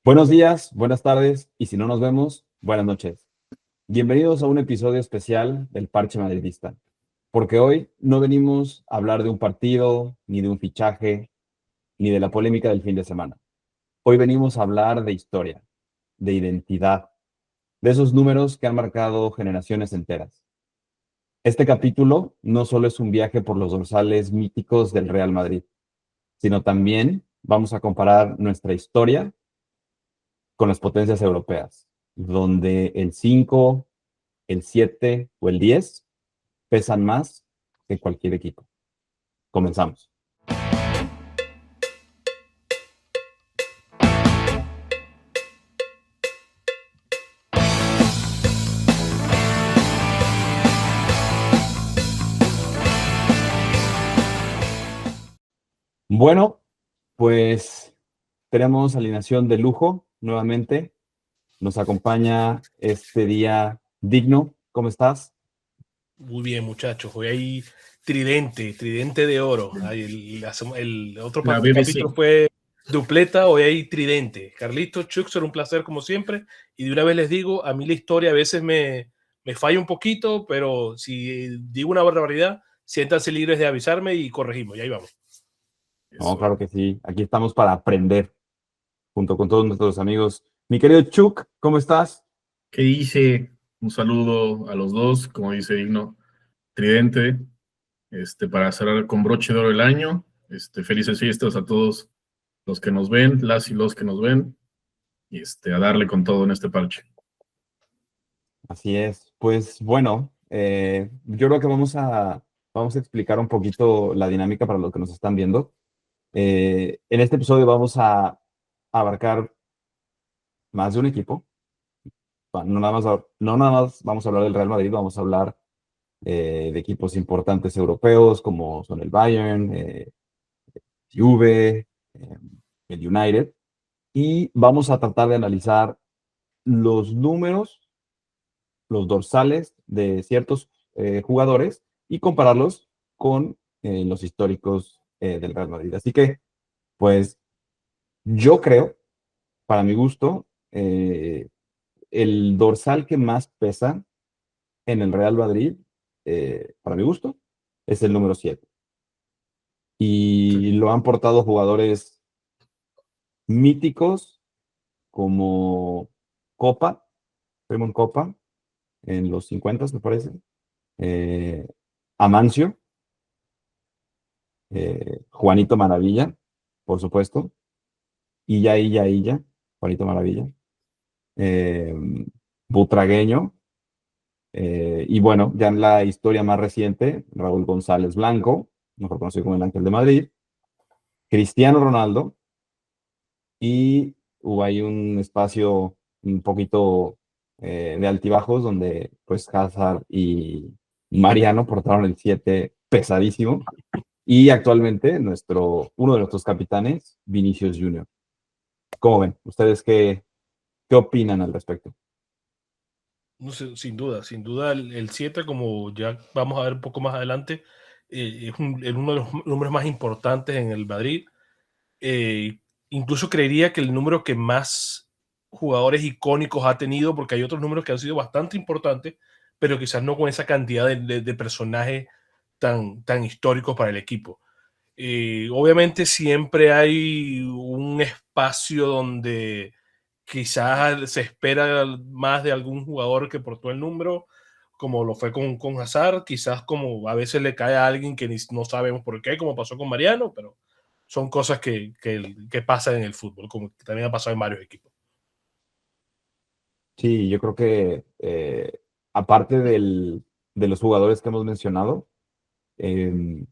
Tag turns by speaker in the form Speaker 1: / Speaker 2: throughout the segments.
Speaker 1: Buenos días, buenas tardes y si no nos vemos, buenas noches. Bienvenidos a un episodio especial del Parche Madridista, porque hoy no venimos a hablar de un partido, ni de un fichaje, ni de la polémica del fin de semana. Hoy venimos a hablar de historia, de identidad, de esos números que han marcado generaciones enteras. Este capítulo no solo es un viaje por los dorsales míticos del Real Madrid, sino también vamos a comparar nuestra historia con las potencias europeas, donde el 5, el 7 o el 10 pesan más que cualquier equipo. Comenzamos. Bueno, pues tenemos alineación de lujo nuevamente. Nos acompaña este día Digno. ¿Cómo estás?
Speaker 2: Muy bien, muchachos. Hoy hay tridente de oro. El otro
Speaker 3: La BBC.
Speaker 2: capítulo fue dupleta, hoy hay tridente. Carlitos, Chuxer, un placer como siempre. Y de una vez les digo, a mí la historia a veces me falla un poquito, pero si digo una barbaridad, siéntanse libres de avisarme y corregimos. Y ahí vamos.
Speaker 1: No,
Speaker 3: Eso.
Speaker 1: claro que sí. Aquí estamos para aprender junto con todos nuestros amigos. Mi querido Chuck, ¿cómo estás?
Speaker 3: ¿Qué dice? Un saludo a los dos, como dice Digno, tridente, para cerrar con broche de oro el año. Felices fiestas a todos los que nos ven, las y los que nos ven, y a darle con todo en este parche.
Speaker 1: Así es. Pues bueno, yo creo que vamos a explicar un poquito la dinámica para los que nos están viendo. En este episodio vamos a abarcar más de un equipo. No nada más vamos a hablar del Real Madrid, vamos a hablar de equipos importantes europeos como son el Bayern, Juve, el United. Y vamos a tratar de analizar los números, los dorsales de ciertos jugadores y compararlos con los históricos del Real Madrid. Así que, pues, yo creo, para mi gusto, el dorsal que más pesa en el Real Madrid, para mi gusto, es el número 7. Y
Speaker 3: Sí.
Speaker 1: lo han portado jugadores míticos como Copa, Raymond Copa, en los 50, me parece. eh, Amancio, Juanito Maravilla, por supuesto, Illa, Juanito Maravilla, eh, Butragueño, y bueno, ya en la historia más reciente, Raúl González Blanco, mejor conocido como el Ángel de Madrid, Cristiano Ronaldo, y hubo ahí un espacio un poquito de altibajos donde pues Hazard y Mariano portaron el 7 pesadísimo. Y actualmente uno de nuestros capitanes, Vinicius Junior. ¿Cómo ven? ¿Ustedes qué opinan al respecto?
Speaker 2: No sé, sin duda el 7, como ya vamos a ver un poco más adelante, es uno de los números más importantes en el Madrid. Eh, Incluso creería que el número que más jugadores icónicos ha tenido, porque hay otros números que han sido bastante importantes, pero quizás no con esa cantidad de personajes tan históricos para el equipo. Obviamente siempre hay un espacio donde quizás se espera más de algún jugador que portó el número, como lo fue con Hazard, quizás como a veces le cae a alguien que no sabemos por qué, como pasó con Mariano, pero son cosas que pasan en el fútbol, como que también ha pasado en varios equipos.
Speaker 1: Sí, yo creo que aparte de los jugadores que hemos mencionado, eh,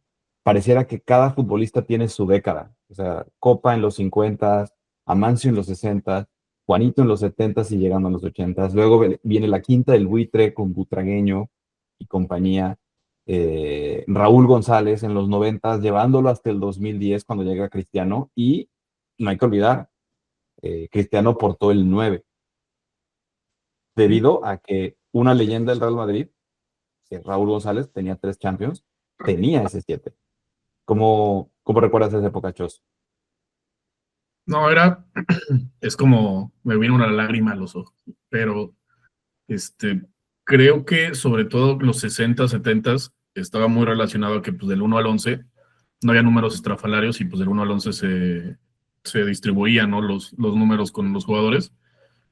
Speaker 1: pareciera que cada futbolista tiene su década. O sea, Copa en los 50, Amancio en los 60, Juanito en los 70 y llegando a los 80. Luego viene la quinta del buitre con Butragueño y compañía. Raúl González en los 90, llevándolo hasta el 2010 cuando llega Cristiano. Y no hay que olvidar, Cristiano portó el 9 debido a que una leyenda del Real Madrid, que Raúl González, tenía 3 Champions, tenía ese 7. ¿Cómo recuerdas esa época, Chos?
Speaker 3: No, es como, me vino una lágrima a los ojos, pero creo que sobre todo los 60, 70 estaba muy relacionado a que pues del 1 al 11 no había números estrafalarios y pues del 1 al 11 se distribuían, ¿no? Los números con los jugadores,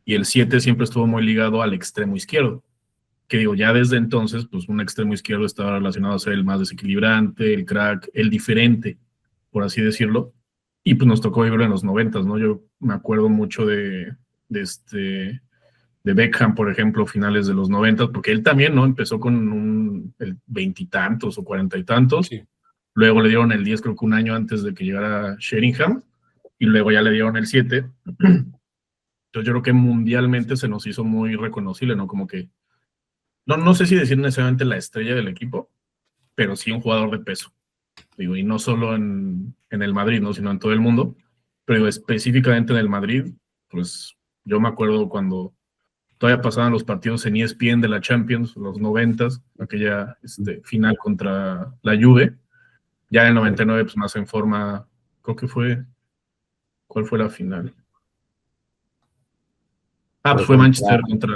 Speaker 3: y el 7 siempre estuvo muy ligado al extremo izquierdo, que digo, ya desde entonces, pues un extremo izquierdo estaba relacionado a ser el más desequilibrante, el crack, el diferente, por así decirlo, y pues nos tocó vivir en los 90, ¿no? Yo me acuerdo mucho de de Beckham, por ejemplo, finales de los 90, porque él también, ¿no? Empezó con el veintitantos o cuarenta y tantos,
Speaker 2: Sí.
Speaker 3: luego le dieron el 10, creo que un año antes de que llegara Sheringham, y luego ya le dieron el 7. Entonces yo creo que mundialmente se nos hizo muy reconocible, ¿no? Como que, no sé si decir necesariamente la estrella del equipo, pero sí un jugador de peso. Digo, y no solo en el Madrid, ¿no? Sino en todo el mundo, pero específicamente en el Madrid, pues yo me acuerdo cuando todavía pasaban los partidos en ESPN de la Champions, los 90, aquella final contra la Juve. Ya en el 99, pues más en forma, creo que fue, ¿cuál fue la final? Pues fue Manchester contra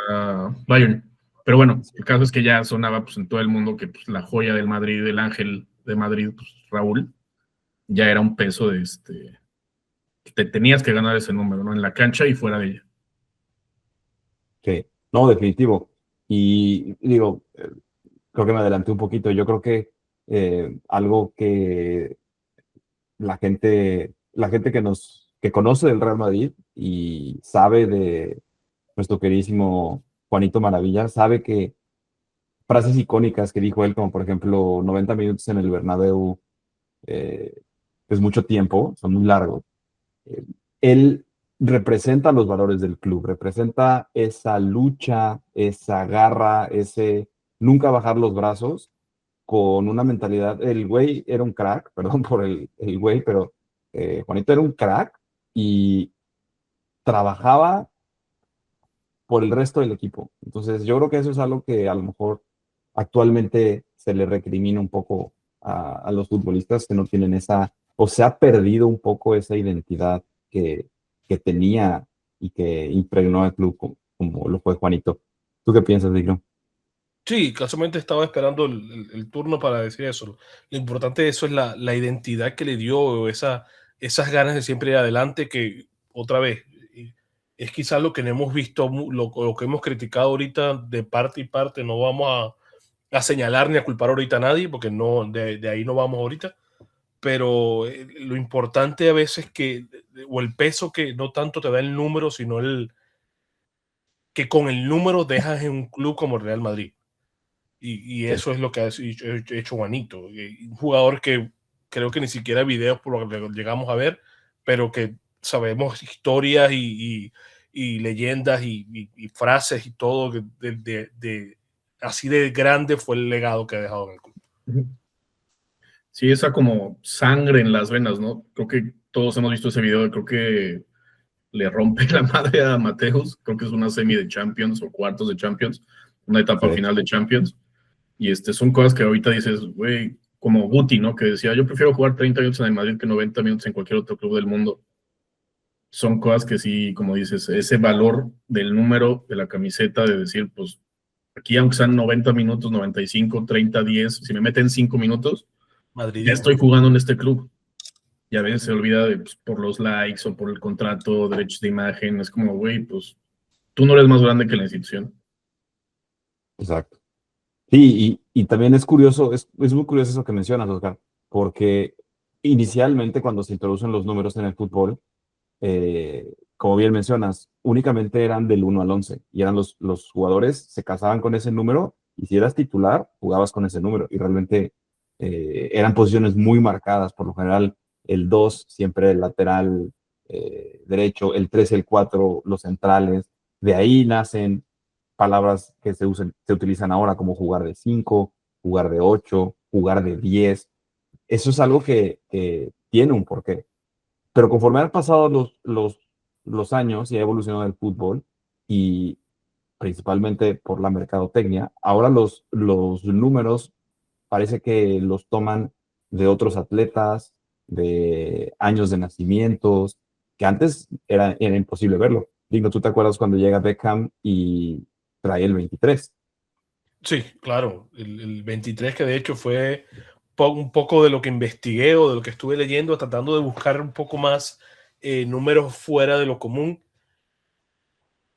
Speaker 3: Bayern. Pero bueno, el caso es que ya sonaba pues en todo el mundo que pues, la joya del Madrid, el ángel de Madrid, pues Raúl, ya era un peso te tenías que ganar ese número, ¿no? En la cancha y fuera de ella.
Speaker 1: Sí, no, definitivo. Y digo, creo que me adelanté un poquito. Yo creo que algo que la gente que conoce del Real Madrid y sabe de nuestro queridísimo Juanito Maravilla, sabe que frases icónicas que dijo él, como por ejemplo 90 minutos en el Bernabéu, eh, es mucho tiempo, son muy largos. Eh, Él representa los valores del club, representa esa lucha, esa garra, ese nunca bajar los brazos, con una mentalidad. El güey era un crack, perdón por el güey, pero Juanito era un crack y trabajaba por el resto del equipo. Entonces, yo creo que eso es algo que a lo mejor actualmente se le recrimina un poco a los futbolistas que no tienen esa, o se ha perdido un poco esa identidad que tenía y que impregnó al club como lo fue Juanito. ¿Tú qué piensas, Digno?
Speaker 2: Sí, casualmente estaba esperando el turno para decir eso. Lo importante de eso es la identidad que le dio, esas ganas de siempre ir adelante, que otra vez es quizás lo que no hemos visto, lo que hemos criticado ahorita de parte y parte. No vamos a señalar ni a culpar ahorita a nadie, porque no, de ahí no vamos ahorita. Pero lo importante a veces o el peso que no tanto te da el número, sino que con el número dejas en un club como el Real Madrid. Y
Speaker 1: Sí,
Speaker 2: eso es lo que ha hecho Juanito. Un jugador que creo que ni siquiera videos por lo que llegamos a ver, pero que sabemos historias y leyendas y frases y todo, así de grande fue el legado que ha dejado en el club.
Speaker 3: Sí, esa como sangre en las venas, ¿no? Creo que todos hemos visto ese video, creo que le rompe la madre a Mateus, creo que es una semi de Champions o cuartos de Champions, una etapa
Speaker 1: sí,
Speaker 3: final de Champions, y son cosas que ahorita dices, güey, como Guti, ¿no? Que decía, yo prefiero jugar 30 minutos en el Madrid que 90 minutos en cualquier otro club del mundo. Son cosas que sí, como dices, ese valor del número de la camiseta, de decir, pues, aquí aunque sean 90 minutos, 95, 30, 10, si me meten 5 minutos, ya
Speaker 2: Madridismo.
Speaker 3: estoy jugando en este club. Y a veces se olvida pues, por los likes o por el contrato, derechos de imagen. Es como, güey, pues tú no eres más grande que la institución.
Speaker 1: exacto. Sí, y también es curioso, es muy curioso eso que mencionas, Oscar, porque inicialmente cuando se introducen los números en el fútbol, como bien mencionas, únicamente eran del 1 al 11 y eran los jugadores, se casaban con ese número y si eras titular, jugabas con ese número y realmente eran posiciones muy marcadas, por lo general el 2 siempre el lateral derecho, el 3 el 4 los centrales, de ahí nacen palabras que se utilizan ahora como jugar de 5, jugar de 8, jugar de 10. Eso es algo que tiene un porqué. Pero conforme han pasado los años y ha evolucionado el fútbol, y principalmente por la mercadotecnia, ahora los números parece que los toman de otros atletas, de años de nacimientos, que antes era imposible verlo. Digo, ¿tú te acuerdas cuando llega Beckham y trae el 23?
Speaker 2: Sí, claro, el 23 que de hecho fue un poco de lo que investigué o de lo que estuve leyendo, tratando de buscar un poco más números fuera de lo común.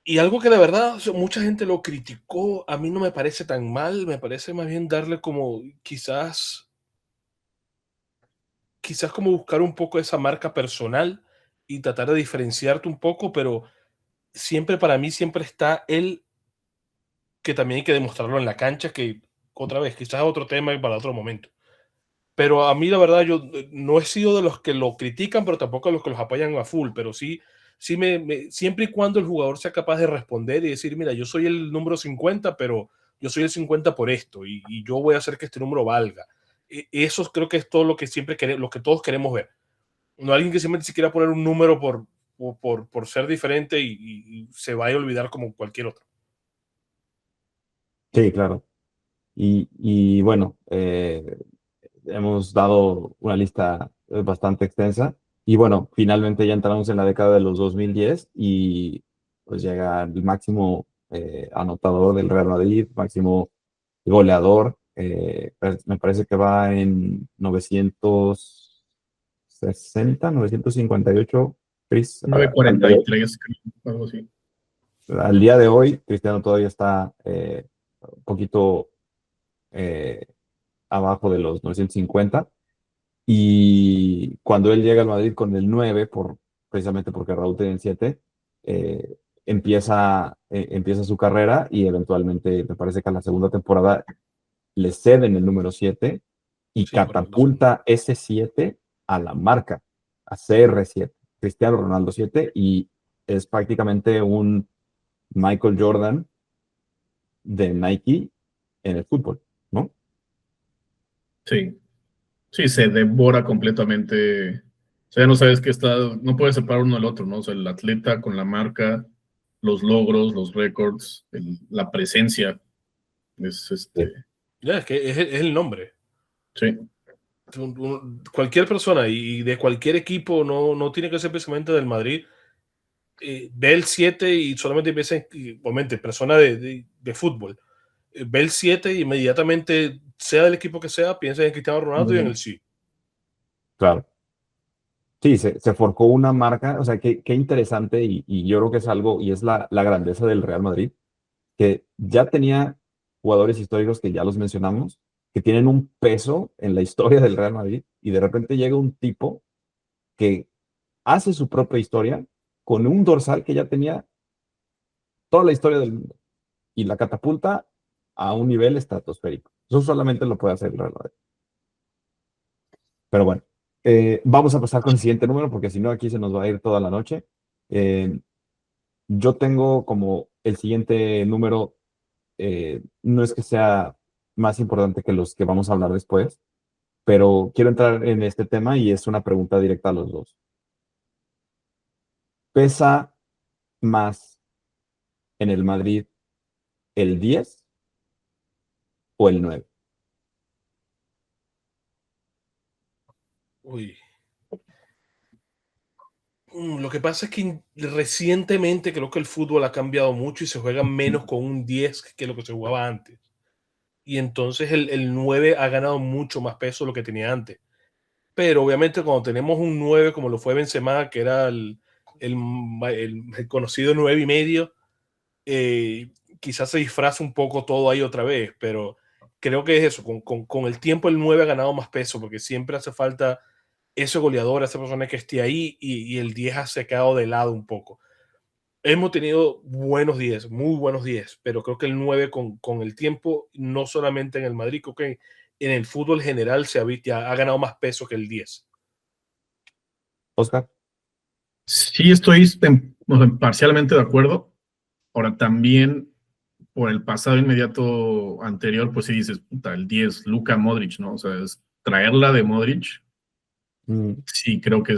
Speaker 2: Y algo que de verdad, o sea, mucha gente lo criticó, a mí no me parece tan mal, me parece más bien darle como quizás como buscar un poco esa marca personal y tratar de diferenciarte un poco, pero siempre para mí siempre está él, que también hay que demostrarlo en la cancha, que otra vez, quizás otro tema y para otro momento. Pero a mí la verdad yo no he sido de los que lo critican, pero tampoco de los que los apoyan a full, pero sí siempre y cuando el jugador sea capaz de responder y decir, mira, yo soy el número 50, pero yo soy el 50 por esto y yo voy a hacer que este número valga. Eso creo que es todo lo que siempre queremos, lo que todos queremos ver. No alguien que simplemente se quiera poner un número por ser diferente y se vaya a olvidar como cualquier otro.
Speaker 1: Sí, claro. Y bueno, hemos dado una lista bastante extensa. Y bueno, finalmente ya entramos en la década de los 2010 y pues llega el máximo anotador del Real Madrid, máximo goleador. Me parece que va en 958, Chris.
Speaker 3: 9:43, creo, algo así.
Speaker 1: Al día de hoy, Cristiano todavía está un poquito eh, abajo de los 950. Y cuando él llega al Madrid con el 9, precisamente porque Raúl tenía el 7, empieza su carrera y eventualmente me parece que a la segunda temporada le ceden el número 7 y
Speaker 2: Sí, correcto.
Speaker 1: catapulta ese 7 a la marca, a CR7, Cristiano Ronaldo 7, y es prácticamente un Michael Jordan de Nike en el fútbol, ¿no?
Speaker 3: Sí, sí, se devora completamente. O sea, ya no sabes qué está, no puedes separar uno del otro, ¿no? O sea, el atleta con la marca, los logros, los récords, la presencia. Es
Speaker 1: Sí.
Speaker 2: Ya, es que es el nombre.
Speaker 3: sí,
Speaker 2: Cualquier persona y de cualquier equipo, no tiene que ser precisamente del Madrid, ve el 7 y solamente piensa obviamente, persona de fútbol, ve el 7 y inmediatamente, sea del equipo que sea, piensa en Cristiano Ronaldo y en el sí.
Speaker 1: Claro. Sí, se forjó una marca, o sea, qué interesante y yo creo que es algo, y es la grandeza del Real Madrid, que ya tenía jugadores históricos que ya los mencionamos, que tienen un peso en la historia del Real Madrid, y de repente llega un tipo que hace su propia historia con un dorsal que ya tenía toda la historia del mundo y la catapulta a un nivel estratosférico. Eso solamente lo puede hacer el Real Madrid. Pero bueno, vamos a pasar con el siguiente número porque si no aquí se nos va a ir toda la noche. Eh, yo tengo como el siguiente número, no es que sea más importante que los que vamos a hablar después, pero quiero entrar en este tema y es una pregunta directa a los dos. ¿Pesa más en el Madrid el 10 o el 9?
Speaker 2: Uy. Lo que pasa es que recientemente creo que el fútbol ha cambiado mucho y se juega menos con un 10 que lo que se jugaba antes. Y entonces el 9 ha ganado mucho más peso de lo que tenía antes. Pero obviamente cuando tenemos un 9 como lo fue Benzema, que era el conocido 9 y medio, eh, quizás se disfraza un poco todo ahí otra vez, pero creo que es eso, con el tiempo el 9 ha ganado más peso porque siempre hace falta ese goleador, esa persona que esté ahí y el 10 se ha quedado de lado un poco. Hemos tenido buenos 10, muy buenos 10, pero creo que el 9 con el tiempo, no solamente en el Madrid, creo que en el fútbol general ha ganado más peso que el 10.
Speaker 1: Oscar.
Speaker 3: sí estoy o sea, parcialmente de acuerdo. Ahora también por el pasado inmediato anterior, pues sí dices, puta, el 10, Luka Modric, ¿no? O sea, es traerla de Modric, sí creo que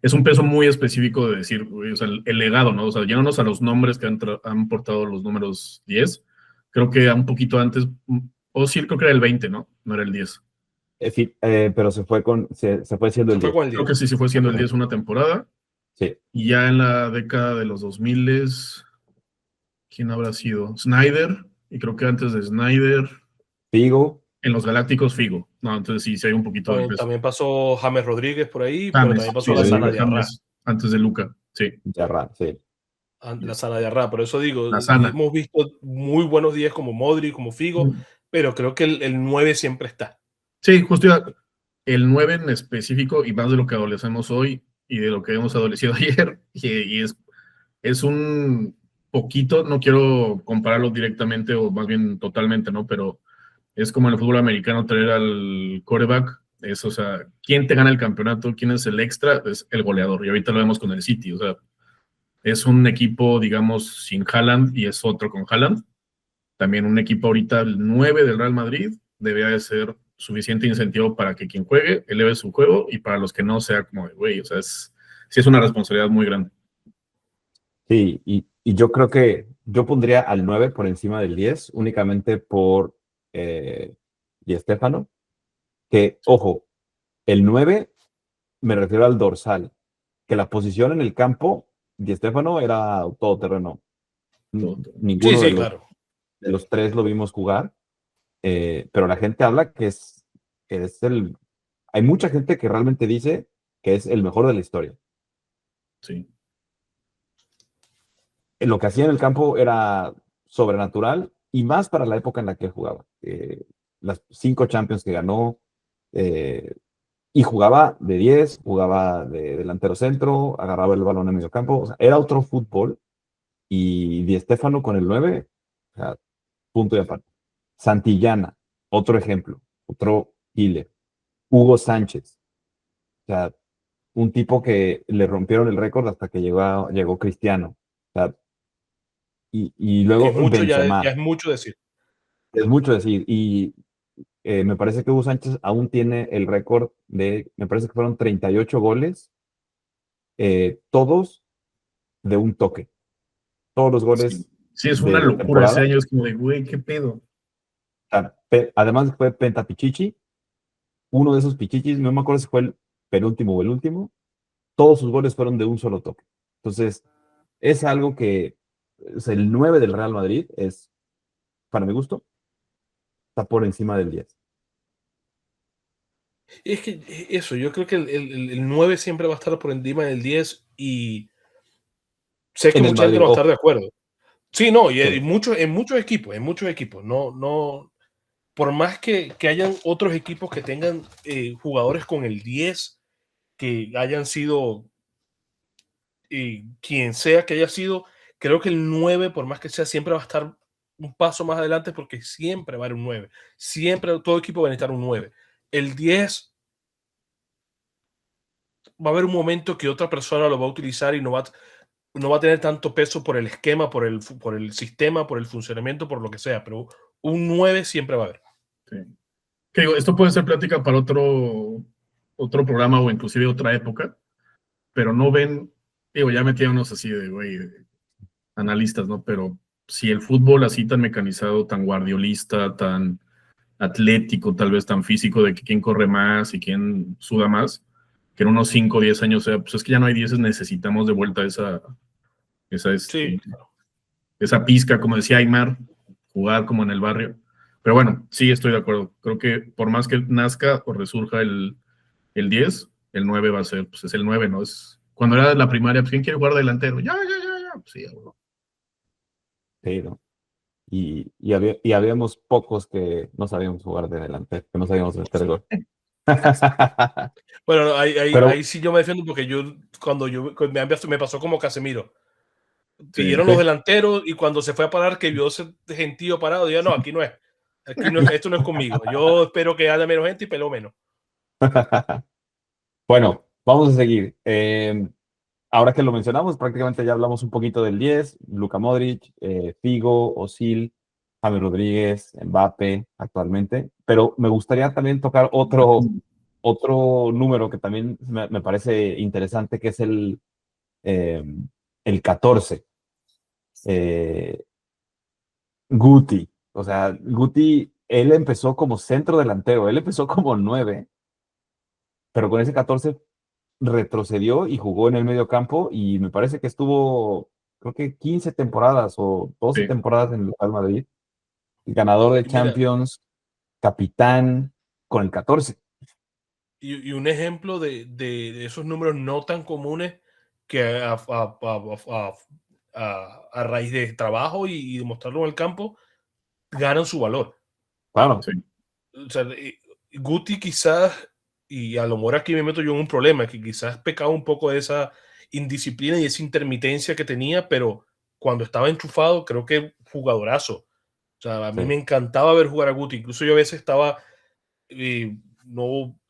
Speaker 3: es un peso muy específico de decir, o sea, el legado, ¿no? O sea, llévanos a los nombres que han portado los números 10. Creo que un poquito antes, o sí, creo que era el 20, ¿no? No era el 10.
Speaker 1: Pero se fue siendo
Speaker 2: Se
Speaker 1: el
Speaker 2: fue
Speaker 1: 10.
Speaker 2: con el
Speaker 3: Creo
Speaker 2: 10.
Speaker 3: que sí fue siendo el 10 una temporada.
Speaker 1: Sí.
Speaker 3: Y ya en la década de los 2000, ¿quién habrá sido? Snyder, y creo que antes de Snyder,
Speaker 1: Figo,
Speaker 3: en los Galácticos, Figo. No, entonces sí hay un poquito del peso.
Speaker 2: También pasó James Rodríguez por ahí, pero
Speaker 3: James,
Speaker 2: también pasó
Speaker 3: sí,
Speaker 2: la Sana
Speaker 3: David
Speaker 2: Diarra.
Speaker 3: James, antes de Luca, sí.
Speaker 1: Diarra, sí.
Speaker 2: La Sana Diarra. Por eso digo,
Speaker 3: La Sana.
Speaker 2: hemos visto muy buenos días como Modric, como Figo, pero creo que el 9 siempre está.
Speaker 3: Sí, justo el 9 en específico, y más de lo que adolecemos hoy y de lo que hemos adolecido ayer, y es un poquito, no quiero compararlo directamente o más bien totalmente, ¿no? Pero es como en el fútbol americano traer al quarterback, o sea, ¿quién te gana el campeonato? ¿Quién es el extra? Es el goleador, y ahorita lo vemos con el City, o sea, es un equipo, digamos, sin Haaland y es otro con Haaland. También un equipo ahorita, el 9 del Real Madrid, debería de ser suficiente incentivo para que quien juegue eleve su juego y para los que no sea como de, güey, o sea, sí es una responsabilidad muy grande.
Speaker 1: Sí, y yo creo que yo pondría al 9 por encima del 10 únicamente por Di Stéfano, que, ojo, el 9 me refiero al dorsal, que la posición en el campo, Di Stéfano era todoterreno.
Speaker 2: Sí,
Speaker 1: Ninguno
Speaker 2: sí, claro.
Speaker 1: de los tres lo vimos jugar, pero la gente habla que es el... Hay mucha gente que realmente dice que es el mejor de la historia.
Speaker 3: Sí.
Speaker 1: Lo que hacía en el campo era sobrenatural y más para la época en la que jugaba. Las 5 Champions que ganó, eh, y jugaba de 10, jugaba de delantero centro, agarraba el balón en medio campo, o sea, era otro fútbol. Y Di Stéfano con el 9, o sea, punto y aparte. Santillana, otro ejemplo, otro killer. Hugo Sánchez, o sea, un tipo que le rompieron el récord hasta que llegó Cristiano. O sea, y
Speaker 2: Que
Speaker 1: luego
Speaker 2: es mucho, ya
Speaker 1: Benzema.
Speaker 2: es mucho decir.
Speaker 1: Es mucho decir. Y me parece que Hugo Sánchez aún tiene el récord me parece que fueron 38 goles, todos de un toque. Todos los
Speaker 3: Sí,
Speaker 1: goles
Speaker 3: sí, es una
Speaker 1: de
Speaker 3: locura ese
Speaker 1: temporada.
Speaker 3: año, es como de, güey, ¿qué pedo?
Speaker 1: O sea, además fue Pentapichichi, uno de esos pichichis, no me acuerdo si fue el penúltimo o el último, todos sus goles fueron de un solo toque. Entonces, es algo que es el 9 del Real Madrid, es, para mi gusto, está por encima del 10.
Speaker 2: Es que eso, yo creo que el 9 siempre va a estar por encima del 10 y sé que
Speaker 1: En el
Speaker 2: mucha gente
Speaker 1: Madrid,
Speaker 2: no va a estar
Speaker 1: ojo,
Speaker 2: de acuerdo. Sí, no, y
Speaker 1: sí,
Speaker 2: en muchos equipos, no, por más que hayan otros equipos que tengan jugadores con el 10 que hayan sido, quien sea que haya sido, creo que el 9 por más que sea, siempre va a estar un paso más adelante porque siempre va a haber un 9. Siempre todo equipo va a necesitar un 9. El 10 va a haber un momento que otra persona lo va a utilizar y no va a tener tanto peso por el esquema, por el sistema, por el funcionamiento, por lo que sea, pero un 9 siempre va a haber.
Speaker 3: Sí. Que digo, esto puede ser plática para otro programa o inclusive otra época, pero no ven, digo, ya metíamos así de, güey, analistas, ¿no? Pero si el fútbol así tan mecanizado, tan guardiolista, tan atlético, tal vez tan físico, de que quién corre más y quién suda más, que en unos 5 o 10 años sea, pues es que ya no hay 10, necesitamos de vuelta esa,
Speaker 2: Sí,
Speaker 3: esa pizca, como decía Aymar, jugar como en el barrio. Pero bueno, sí estoy de acuerdo. Creo que por más que nazca o resurja el 10, el 9 va a ser, pues es el 9, ¿no? Es, cuando era la primaria, pues ¿quién quiere jugar delantero? Ya. Pues, sí, bueno.
Speaker 1: sí, ¿no? Y habíamos pocos que no sabíamos jugar de delante, que no sabíamos meter gol.
Speaker 2: bueno, ahí
Speaker 1: Pero,
Speaker 2: sí yo me defiendo porque me pasó como Casemiro.
Speaker 3: Sí.
Speaker 2: Pidieron los
Speaker 1: sí.
Speaker 2: delanteros y cuando se fue a parar, que vio ese gentío parado, dijo, no, aquí no es, esto no es conmigo. Yo espero que haya menos gente y peló menos.
Speaker 1: Bueno, vamos a seguir. Ahora que lo mencionamos, prácticamente ya hablamos un poquito del 10, Luka Modric, Figo, Özil, James Rodríguez, Mbappé actualmente, pero me gustaría también tocar otro número que también me parece interesante, que es eh, el 14. eh, Guti. O sea, Guti, él empezó como centro delantero, él empezó como 9, pero con ese 14 retrocedió y jugó en el medio campo y me parece que estuvo, creo que 15 temporadas o 12
Speaker 3: Sí.
Speaker 1: temporadas en el Real Madrid, ganador de
Speaker 2: Y mira,
Speaker 1: Champions, capitán con el 14.
Speaker 2: y un ejemplo de esos números no tan comunes que a raíz de trabajo y demostrarlo en el campo, ganan su valor.
Speaker 1: Claro,
Speaker 3: Sí.
Speaker 2: O sea, Guti quizás, y a lo mejor aquí me meto yo en un problema, que quizás pecaba un poco de esa indisciplina y esa intermitencia que tenía, pero cuando estaba enchufado, creo que jugadorazo. O sea, a mí
Speaker 1: sí.
Speaker 2: me encantaba ver jugar a Guti. Incluso yo a veces estaba,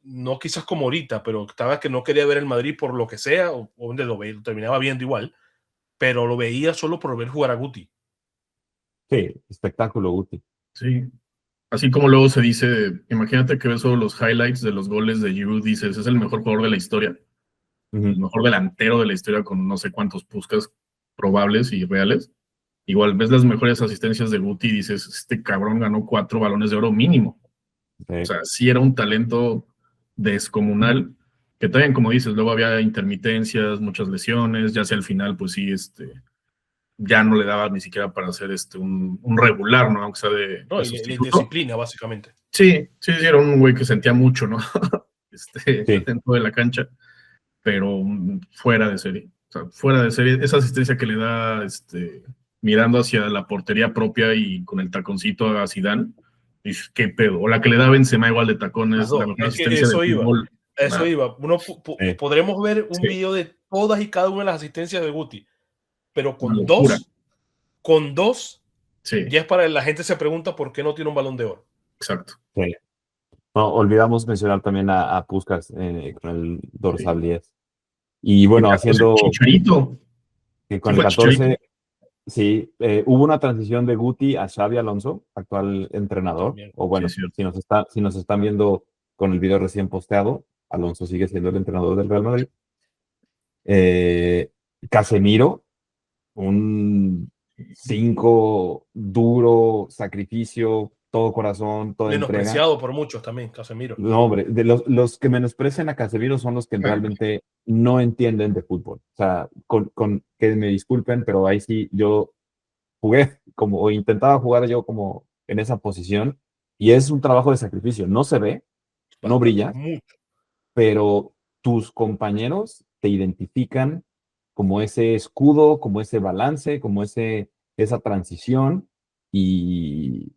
Speaker 2: no quizás como ahorita, pero estaba que no quería ver el Madrid por lo que sea, o donde lo terminaba viendo igual, pero lo veía solo por ver jugar a Guti.
Speaker 1: Sí, espectáculo, Guti.
Speaker 3: Sí. Así como luego se dice, imagínate que ves solo los highlights de los goles de Giroud, dices, es el mejor jugador de la historia, el mejor delantero de la historia con no sé cuántos Puskás probables y reales. Igual ves las mejores asistencias de Guti y dices, este cabrón ganó 4 balones de oro mínimo. O
Speaker 1: Sí.
Speaker 3: sea, sí era un talento descomunal, que también, como dices, luego había intermitencias, muchas lesiones, ya hacia el final, pues sí, ya no le daba ni siquiera para hacer un regular, ¿no? Aunque sea
Speaker 2: No,
Speaker 3: de
Speaker 2: y
Speaker 3: sustituto.
Speaker 2: disciplina, básicamente.
Speaker 3: Sí, sí, sí, era un güey que sentía mucho, ¿no?
Speaker 1: Sí.
Speaker 3: Atento de la cancha, pero fuera de serie. O sea, fuera de serie, esa asistencia que le da mirando hacia la portería propia y con el taconcito a Zidane, dices, qué pedo. O la que le da Benzema igual de
Speaker 2: Las
Speaker 3: tacones, la
Speaker 2: dos.
Speaker 3: mejor
Speaker 2: Es que
Speaker 3: asistencia del fútbol.
Speaker 2: eso
Speaker 3: Nada.
Speaker 2: iba. Uno
Speaker 1: Sí.
Speaker 2: podremos ver un
Speaker 3: Sí,
Speaker 2: video de todas y cada una de las asistencias de Guti, pero
Speaker 3: una locura.
Speaker 2: con dos,
Speaker 3: Sí,
Speaker 2: ya es para la gente se pregunta por qué no tiene un Balón de Oro.
Speaker 3: exacto.
Speaker 1: Sí. No, olvidamos mencionar también a Puskás con el dorsal
Speaker 3: Sí.
Speaker 1: 10. Y
Speaker 3: Y el
Speaker 1: bueno,
Speaker 3: 14,
Speaker 1: haciendo
Speaker 3: Chicharito.
Speaker 1: que
Speaker 3: Sí
Speaker 1: con el
Speaker 3: fue Chicharito.
Speaker 1: 14, sí, hubo una transición de Guti a Xavi Alonso, actual entrenador,
Speaker 2: También.
Speaker 1: o
Speaker 3: Sí, es
Speaker 1: bueno,
Speaker 3: cierto.
Speaker 1: si nos están viendo con el video recién posteado, Alonso sigue siendo el entrenador del Real Madrid. Eh, Casemiro, un 5 duro, sacrificio, todo corazón, toda entrega.
Speaker 2: Menospreciado por muchos también, Casemiro.
Speaker 1: No, hombre, de los que menosprecian a Casemiro son los que realmente no entienden de fútbol. O sea, que me disculpen, pero ahí sí yo jugué como, o intentaba jugar yo como en esa posición, y es un trabajo de sacrificio. No se ve, no
Speaker 2: Bastante,
Speaker 1: brilla,
Speaker 2: mucho.
Speaker 1: pero tus compañeros te identifican como ese escudo, como ese balance, como esa transición, y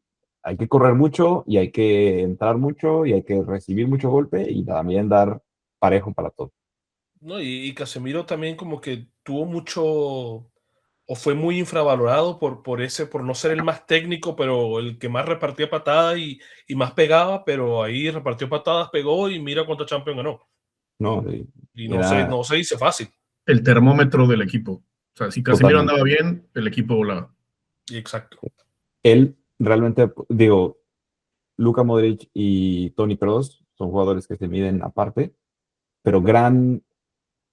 Speaker 1: hay que correr mucho y hay que entrar mucho y hay que recibir mucho golpe y también dar parejo para todo.
Speaker 2: ¿No? Y Casemiro también como que tuvo mucho, o fue muy infravalorado por no ser el más técnico, pero el que más repartía patadas y más pegaba, pero ahí repartió patadas, pegó y mira cuánto Champions ganó.
Speaker 1: ¿No?
Speaker 2: Y
Speaker 1: Era
Speaker 2: no se dice fácil.
Speaker 3: El termómetro del equipo. O sea, si Casemiro
Speaker 1: totalmente.
Speaker 3: andaba bien, el equipo volaba.
Speaker 2: Exacto.
Speaker 1: Él realmente, digo, Luka Modric y Toni Kroos son jugadores que se miden aparte, pero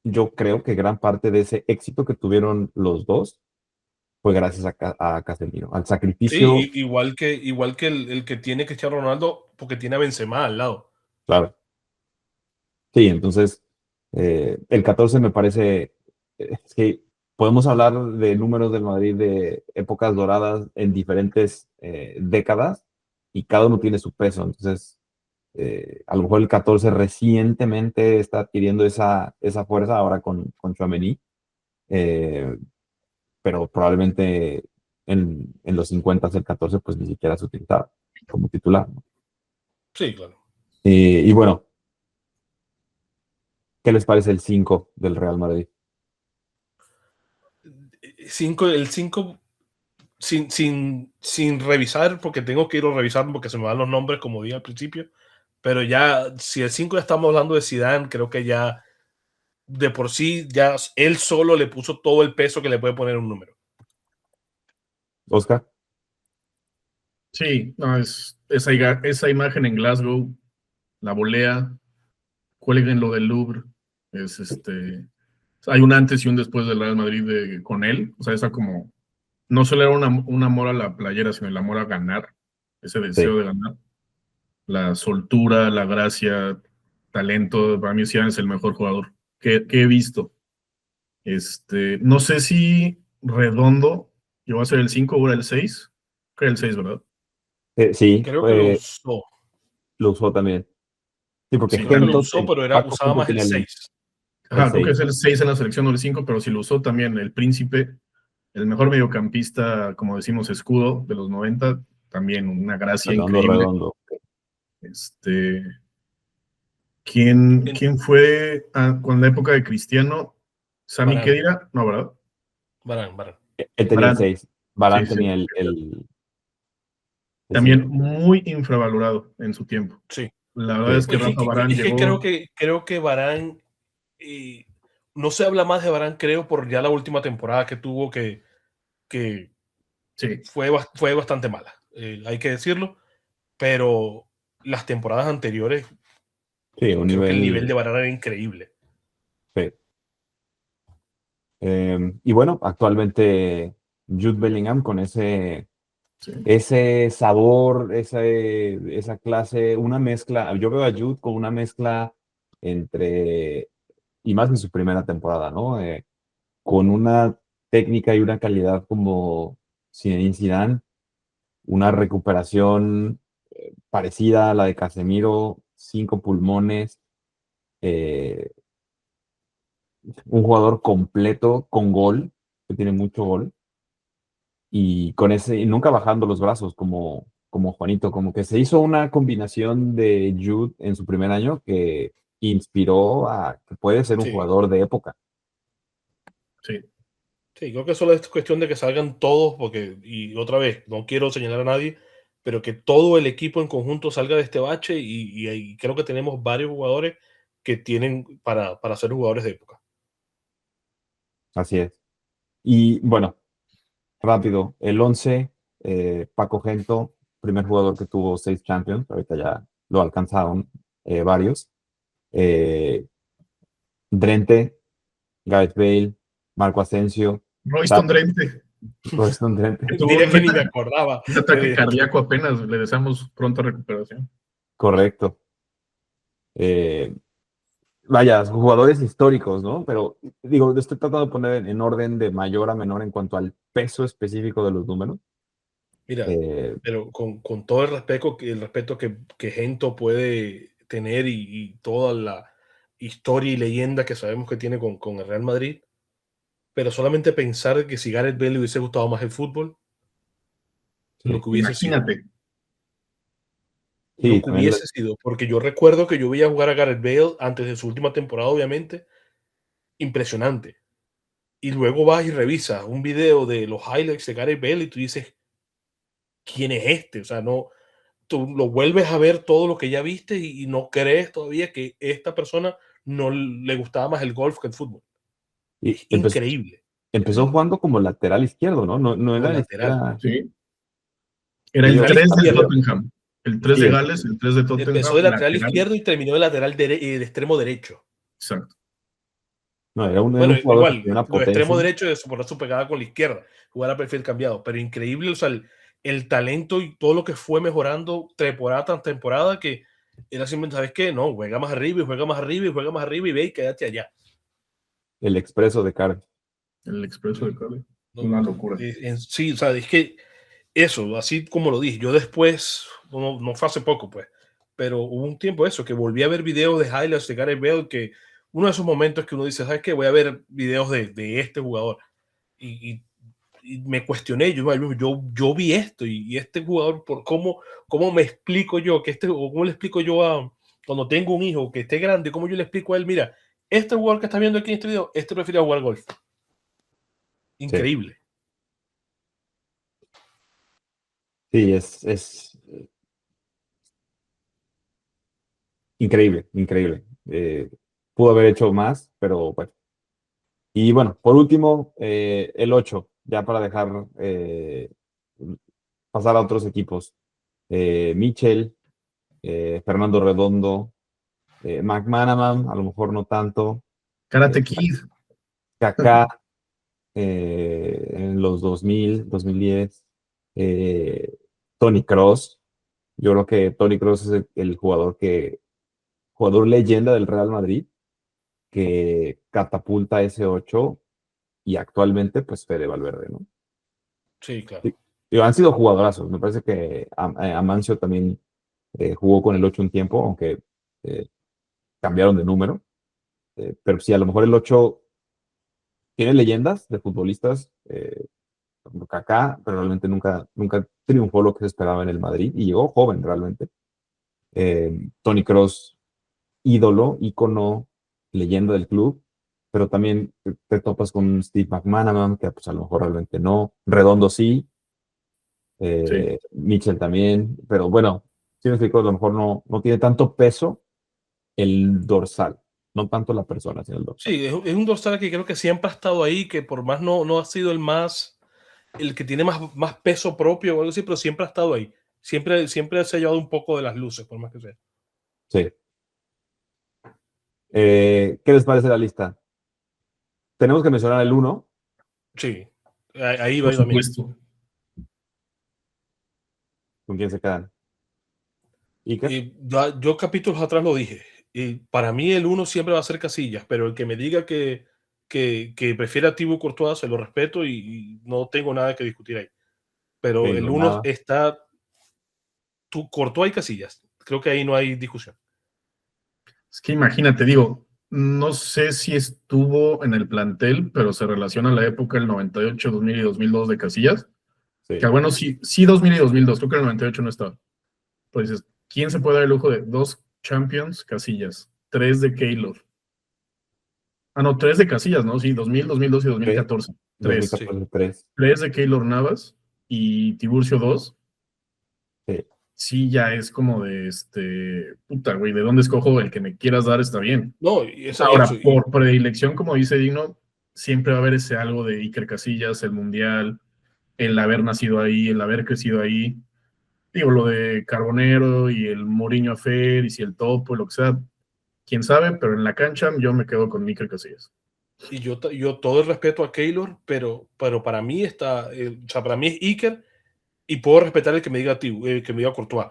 Speaker 1: yo creo que gran parte de ese éxito que tuvieron los dos fue gracias a Casemiro, al sacrificio,
Speaker 2: Sí, igual que el que tiene Cristiano Ronaldo, porque tiene a Benzema al lado.
Speaker 1: claro. Sí, entonces el 14 me parece, es que podemos hablar de números del Madrid de épocas doradas en diferentes décadas y cada uno tiene su peso. Entonces, a lo mejor el 14 recientemente está adquiriendo esa fuerza ahora con Tchouaméni, eh, pero probablemente en los 50 el 14 pues ni siquiera se utilizaba como titular, ¿no?
Speaker 2: Sí, claro.
Speaker 1: Y bueno, ¿qué les parece el 5 del Real Madrid?
Speaker 2: El 5 sin revisar, porque tengo que ir a revisar porque se me van los nombres, como dije al principio, pero ya, si el 5 ya estamos hablando de Zidane, creo que ya de por sí, ya él solo le puso todo el peso que le puede poner un número.
Speaker 1: Oscar.
Speaker 3: Sí, no, esa imagen en Glasgow, la volea, cuelguen lo del Louvre, es hay un antes y un después del Real Madrid con él, o sea, esa como, no solo era un amor a la playera, sino el amor a ganar, ese deseo
Speaker 1: Sí,
Speaker 3: de ganar, la soltura, la gracia, talento, para mí Zidane es el mejor jugador que he visto. No sé si Redondo llegó a ser el 5 o era el 6. Creo el 6, ¿verdad?
Speaker 1: Sí,
Speaker 2: Creo que lo usó.
Speaker 1: lo usó también. Sí, porque
Speaker 3: Sí,
Speaker 2: Creo que lo
Speaker 1: Gento,
Speaker 2: usó, pero
Speaker 1: Paco
Speaker 2: usaba
Speaker 1: Gento
Speaker 2: más el
Speaker 1: tenía
Speaker 2: 6.
Speaker 1: el
Speaker 3: Ajá, creo que
Speaker 1: 6.
Speaker 3: es el 6 en la selección o el 5, pero si lo usó también el Príncipe, el mejor mediocampista, como decimos, escudo de los 90, también una gracia
Speaker 1: Redondo,
Speaker 3: increíble.
Speaker 1: redondo.
Speaker 3: Este, ¿quién fue con la época de Cristiano? ¿Sami
Speaker 2: Varane.
Speaker 3: Khedira? No, ¿verdad?
Speaker 2: Varane.
Speaker 1: Él tenía el
Speaker 3: Varane.
Speaker 1: 6.
Speaker 3: Sí,
Speaker 1: Varane
Speaker 3: sí.
Speaker 1: tenía el
Speaker 3: También
Speaker 1: 5.
Speaker 3: muy infravalorado en su tiempo.
Speaker 2: Sí.
Speaker 3: La verdad es
Speaker 1: Sí.
Speaker 3: que Rafa Varane
Speaker 2: Es que
Speaker 3: llegó.
Speaker 2: creo que Varane, no se habla más de Varane, creo, por ya la última temporada que tuvo, que
Speaker 3: Sí,
Speaker 2: fue bastante mala, hay que decirlo, pero las temporadas anteriores,
Speaker 1: Sí, un
Speaker 2: creo que el nivel
Speaker 1: nivel.
Speaker 2: de Varane era increíble.
Speaker 1: Sí. Y bueno, actualmente Jude Bellingham con
Speaker 3: sí.
Speaker 1: ese sabor, esa clase, una mezcla. Yo veo a Jude con una mezcla entre, y más en su primera temporada, ¿no? Con una técnica y una calidad como Zinedine Zidane, una recuperación parecida a la de Casemiro, 5 pulmones, eh, un jugador completo con gol, que tiene mucho gol, y con ese, y nunca bajando los brazos como Juanito, como que se hizo una combinación de Jude en su primer año que inspiró a que puede ser un
Speaker 2: Sí,
Speaker 1: jugador de época.
Speaker 3: Sí,
Speaker 2: sí, creo que solo es cuestión de que salgan todos, porque, y otra vez, no quiero señalar a nadie, pero que todo el equipo en conjunto salga de este bache y creo que tenemos varios jugadores que tienen para ser jugadores de época.
Speaker 1: Así es. Y bueno, rápido, el 11, Paco Gento, primer jugador que tuvo 6 Champions, ahorita ya lo alcanzaron varios. Eh, Drente, Gareth Bale, Marco Asensio,
Speaker 3: Royston
Speaker 1: Tap,
Speaker 3: Drenthe,
Speaker 1: Royston Drente,
Speaker 3: que tuvo
Speaker 2: Diría que ni me acordaba
Speaker 3: un ataque
Speaker 2: de
Speaker 3: cardíaco apenas, le deseamos pronta recuperación.
Speaker 1: correcto. Eh, Vaya, jugadores históricos, ¿no? Pero digo, estoy tratando de poner en orden de mayor a menor en cuanto al peso específico de los números.
Speaker 2: Mira,
Speaker 1: Eh,
Speaker 2: pero con todo el respeto que Gento puede tener y toda la historia y leyenda que sabemos que tiene con el Real Madrid, pero solamente pensar que si Gareth Bale le hubiese gustado más el fútbol, lo
Speaker 1: sí,
Speaker 2: que hubiese sido.
Speaker 3: Imagínate.
Speaker 2: Lo
Speaker 1: sí,
Speaker 2: que
Speaker 1: también
Speaker 2: hubiese sido, porque yo recuerdo que yo veía jugar a Gareth Bale antes de su última temporada, obviamente, impresionante. Y luego vas y revisas un video de los highlights de Gareth Bale y tú dices, ¿quién es este? O sea, no, tú lo vuelves a ver todo lo que ya viste y no crees todavía que esta persona no le gustaba más el golf que el fútbol.
Speaker 1: y
Speaker 2: Es increíble.
Speaker 1: empezó jugando como lateral izquierdo, ¿no? No, no
Speaker 2: Como
Speaker 1: era ni
Speaker 2: lateral.
Speaker 1: siquiera
Speaker 3: Sí. Era el
Speaker 1: medio,
Speaker 3: 3 del
Speaker 2: Izquierdo.
Speaker 3: Tottenham. El 3
Speaker 1: sí,
Speaker 3: de Gales, el 3 de
Speaker 2: Empezó de
Speaker 3: Tottenham,
Speaker 2: lateral
Speaker 3: lateral.
Speaker 2: izquierdo y terminó de lateral de extremo derecho.
Speaker 3: Exacto.
Speaker 1: no, era
Speaker 2: Bueno,
Speaker 1: un jugador que
Speaker 2: igual,
Speaker 1: tenía una
Speaker 2: los extremos
Speaker 1: potencia.
Speaker 2: derechos de suponer su pegada con la izquierda, jugar a perfil cambiado, pero increíble, o sea, el talento y todo lo que fue mejorando temporada tras temporada, que era simplemente, ¿sabes qué? No, juega más arriba y juega más arriba y juega más arriba y ve y quédate allá.
Speaker 1: El expreso de Cardiff.
Speaker 3: El expreso de Cali.
Speaker 2: No,
Speaker 3: Una locura.
Speaker 2: sí, o sea, es que eso, así como lo dije, yo después, no fue hace poco, pues, pero hubo un tiempo eso, que volví a ver videos de highlights de Gareth Bale, que uno de esos momentos que uno dice, ¿sabes qué? Voy a ver videos de este jugador. Y me cuestioné, yo vi esto y este jugador, por cómo me explico yo, o cómo le explico yo cuando tengo un hijo que esté grande, cómo yo le explico a él, mira, este jugador que está viendo aquí en este video, este prefiere jugar golf.
Speaker 1: Sí,
Speaker 2: Increíble.
Speaker 1: sí, es increíble, increíble. Pudo haber hecho más, pero bueno. Y bueno, por último, el 8 ya para dejar pasar a otros equipos. Mitchell, Fernando Redondo, McManaman, a lo mejor no tanto.
Speaker 3: Karate Kid.
Speaker 1: Kaká en los 2000, 2010. eh, Tony Cross. Yo creo que Tony Cross es el jugador leyenda del Real Madrid. que catapulta ese 8 y actualmente pues Fede Valverde, ¿no?
Speaker 2: Sí, claro.
Speaker 1: Sí. Digo, han sido jugadorazos. Me parece que Amancio también jugó con el 8 un tiempo, aunque eh, cambiaron de número. Pero sí, a lo mejor el 8 tiene leyendas de futbolistas, como Kaká, pero realmente nunca triunfó lo que se esperaba en el Madrid y llegó joven realmente. Toni Kroos, ídolo, ícono, leyenda del club, pero también te topas con Steve McManaman, que pues a lo mejor realmente no. Redondo sí,
Speaker 3: Sí.
Speaker 1: Mitchell también, pero bueno, sí me explico, a lo mejor no tiene tanto peso el dorsal, no tanto la persona, sino el dorsal.
Speaker 2: Sí, es un dorsal que creo que siempre ha estado ahí, que por más no ha sido el que tiene más peso propio o algo así, pero siempre ha estado ahí. Siempre se ha llevado un poco de las luces, por más que sea.
Speaker 1: Sí. ¿Qué les parece la lista? Tenemos que mencionar el uno.
Speaker 2: Sí, ahí va
Speaker 3: Por
Speaker 2: yo también.
Speaker 3: supuesto.
Speaker 1: ¿Con quién se quedan? Iker.
Speaker 2: Y yo capítulos atrás lo dije. Y para mí el uno siempre va a ser Casillas, pero el que me diga que prefiere a Thibaut Courtois, se lo respeto y no tengo nada que discutir ahí. Pero el
Speaker 1: Keylor
Speaker 2: uno
Speaker 1: Navas.
Speaker 2: está Courtois y Casillas. Creo que ahí no hay discusión.
Speaker 3: Es que imagínate, digo, no sé si estuvo en el plantel, pero se relaciona a la época del 98, 2000 y 2002 de Casillas.
Speaker 1: Sí.
Speaker 3: Que bueno, sí 2000 y 2002, creo que el 98 no estaba. Pues dices, ¿quién se puede dar el lujo de 2 Champions? Casillas, 3 de Keylor? Ah, no, 3 de Casillas, ¿no? Sí, 2000, 2002 y
Speaker 1: Sí.
Speaker 3: 2014. Tres.
Speaker 2: Sí.
Speaker 1: 2014, 3.
Speaker 3: 3 de Keylor Navas y Tiburcio 2.
Speaker 1: Sí.
Speaker 3: Sí, ya es como de puta, güey, ¿de dónde escojo el que me quieras dar? Está bien.
Speaker 2: No, y eso.
Speaker 3: Ahora, por predilección, como dice Digno, siempre va a haber ese algo de Iker Casillas, el Mundial, el haber nacido ahí, el haber crecido ahí. Digo, lo de Carbonero y el Mourinho Affair y si el Topo, lo que sea, quién sabe, pero en la cancha yo me quedo con Iker Casillas.
Speaker 2: Y yo todo el respeto a Keylor, pero para mí o sea, para mí es Iker y puedo respetar el que me diga el que me diga Courtois.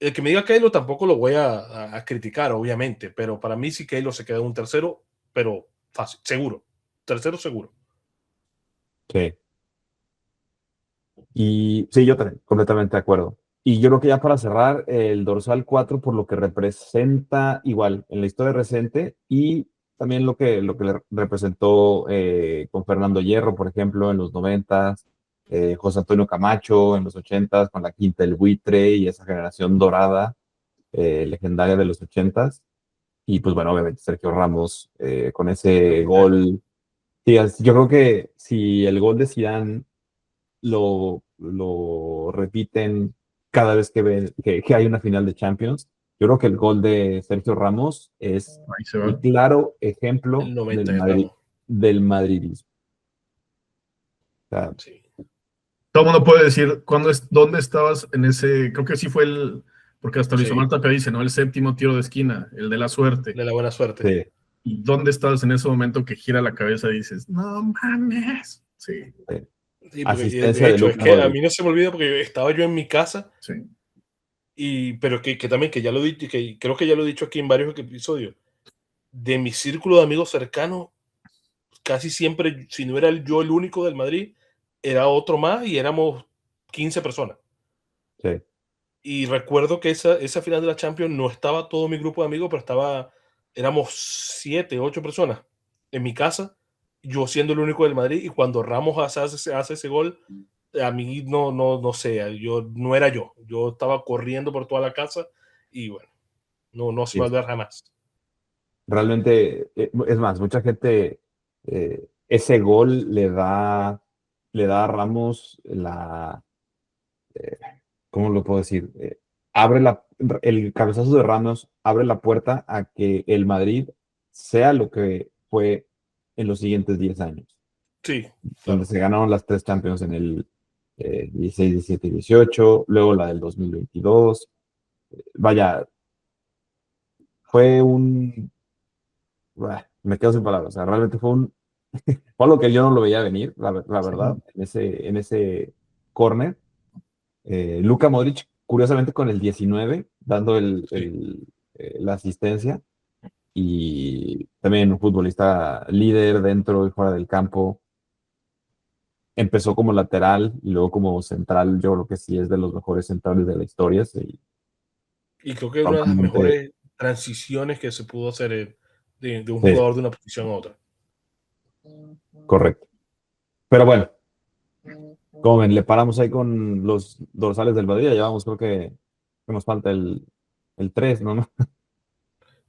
Speaker 2: El que me diga Keylor tampoco lo voy a criticar, obviamente, pero para mí sí Keylor se queda en un tercero, pero fácil, seguro. Tercero seguro.
Speaker 1: Sí. Y sí, yo también, completamente de acuerdo. Y yo creo que ya para cerrar, el dorsal 4 por lo que representa igual en la historia reciente y también lo que le representó con Fernando Hierro, por ejemplo, en los 90s, José Antonio Camacho en los 80s, con la Quinta del Buitre y esa generación dorada, legendaria de los 80s. Y pues bueno, obviamente Sergio Ramos con ese gol. Sí, yo creo que si el gol de Zidane lo repiten cada vez que ven que hay una final de Champions. Yo creo que el gol de Sergio Ramos es
Speaker 3: Ahí se
Speaker 1: el
Speaker 3: va.
Speaker 1: claro ejemplo
Speaker 2: El 90 y Ramos.
Speaker 1: del madridismo. O sea,
Speaker 2: Sí.
Speaker 3: Todo el mundo puede decir dónde estabas en ese, creo que sí fue porque hasta Luis Omar
Speaker 2: Sí,
Speaker 3: Tapia dice, ¿no? El séptimo tiro de esquina, el de la suerte.
Speaker 2: de la buena suerte.
Speaker 1: sí,
Speaker 3: ¿Y dónde estabas en ese momento que gira la cabeza y dices, no mames? Sí,
Speaker 1: sí.
Speaker 2: Sí, porque
Speaker 1: Asistencia
Speaker 2: de
Speaker 1: de
Speaker 2: hecho, es
Speaker 1: Luka
Speaker 2: que a
Speaker 1: Modric.
Speaker 2: mí no se me olvida porque estaba yo en mi casa,
Speaker 3: sí.
Speaker 2: pero que también, que ya lo he dicho, que creo que ya lo he dicho aquí en varios episodios, de mi círculo de amigos cercanos, casi siempre, si no era yo el único del Madrid, era otro más y éramos 15 personas.
Speaker 1: Sí,
Speaker 2: Y recuerdo que esa final de la Champions no estaba todo mi grupo de amigos, pero éramos 7, 8 personas en mi casa, yo siendo el único del Madrid, y cuando Ramos hace ese gol, a mí no sé, yo no era yo estaba corriendo por toda la casa y bueno, no se
Speaker 1: sí.
Speaker 2: me va a olvidar jamás.
Speaker 1: Realmente, es más, mucha gente, ese gol le da a Ramos eh, ¿cómo lo puedo decir? Abre el cabezazo de Ramos abre la puerta a que el Madrid sea lo que fue en los siguientes 10 años,
Speaker 2: Sí,
Speaker 1: donde
Speaker 2: claro.
Speaker 1: se ganaron las 3 Champions en el 16, 17 y 18, luego la del 2022. Vaya, fue me quedo sin palabras. O sea, realmente fue algo que yo no lo veía venir, la verdad, en ese córner. Luka Modric, curiosamente con el 19, dando
Speaker 2: Sí.
Speaker 1: la asistencia. y también un futbolista líder dentro y fuera del campo. Empezó como lateral y luego como central. Yo creo que sí es de los mejores centrales de la historia. Sí,
Speaker 2: Y creo que es una de las
Speaker 1: totalmente.
Speaker 2: mejores transiciones que se pudo hacer de un
Speaker 1: Sí,
Speaker 2: jugador de una posición a otra.
Speaker 1: correcto. Pero bueno, como ven, le paramos ahí con los dorsales del Madrid. Ya llevamos, creo que nos falta el 3, ¿no?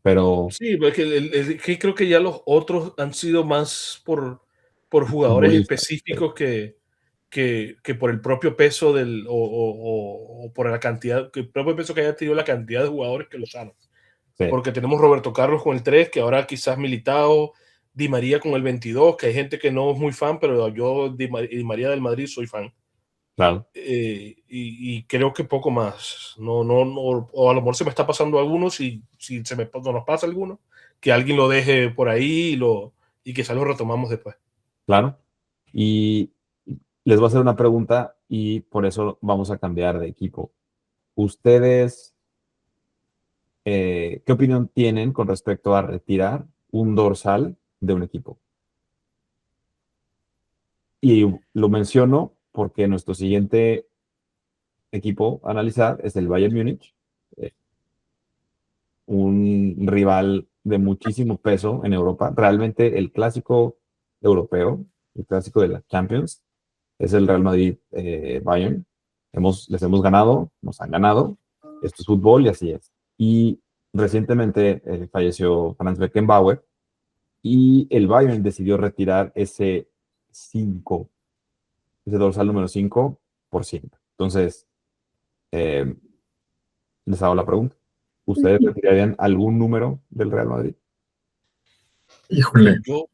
Speaker 1: Pero
Speaker 2: Sí, porque que creo que ya los otros han sido más por jugadores
Speaker 1: futbolista. Sí,
Speaker 2: específicos que por el propio peso o por la cantidad, que el propio peso que haya tenido la cantidad de jugadores que lo sanan.
Speaker 1: sí,
Speaker 2: Porque tenemos Roberto Carlos con el 3, que ahora quizás Militao, Di María con el 22, que hay gente que no es muy fan, pero yo Di María del Madrid soy fan.
Speaker 1: claro,
Speaker 2: Y creo que poco más. No, o a lo mejor se me está pasando alguno, si no nos pasa alguno, que alguien lo deje por ahí y quizás lo retomamos después.
Speaker 1: claro. Y les voy a hacer una pregunta y por eso vamos a cambiar de equipo. ¿Ustedes qué opinión tienen con respecto a retirar un dorsal de un equipo? Y lo menciono porque nuestro siguiente equipo a analizar es el Bayern Múnich, eh, un rival de muchísimo peso en Europa. Realmente el clásico europeo, el clásico de la Champions, es el Real Madrid Bayern. Les hemos ganado, nos han ganado. Esto es fútbol y así es. Y recientemente falleció Franz Beckenbauer y el Bayern decidió retirar ese 5, ese dorsal número 5%. Entonces, eh, les hago la pregunta. ¿Ustedes retirarían algún número del Real Madrid?
Speaker 3: Híjole,
Speaker 2: Yo,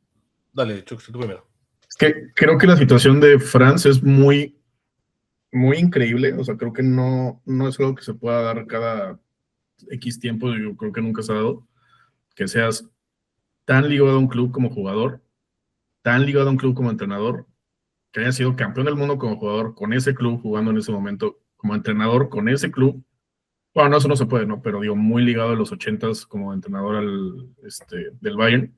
Speaker 2: dale, Chuck, tú primero.
Speaker 3: es que creo que la situación de Franz es muy, muy increíble. O sea, creo que no es algo que se pueda dar cada X tiempo. Yo creo que nunca se ha dado. Que seas tan ligado a un club como jugador, tan ligado a un club como entrenador, que haya sido campeón del mundo como jugador con ese club, jugando en ese momento como entrenador con ese club. Bueno, no, eso no se puede, ¿no? Pero digo, muy ligado a los 80s como entrenador del Bayern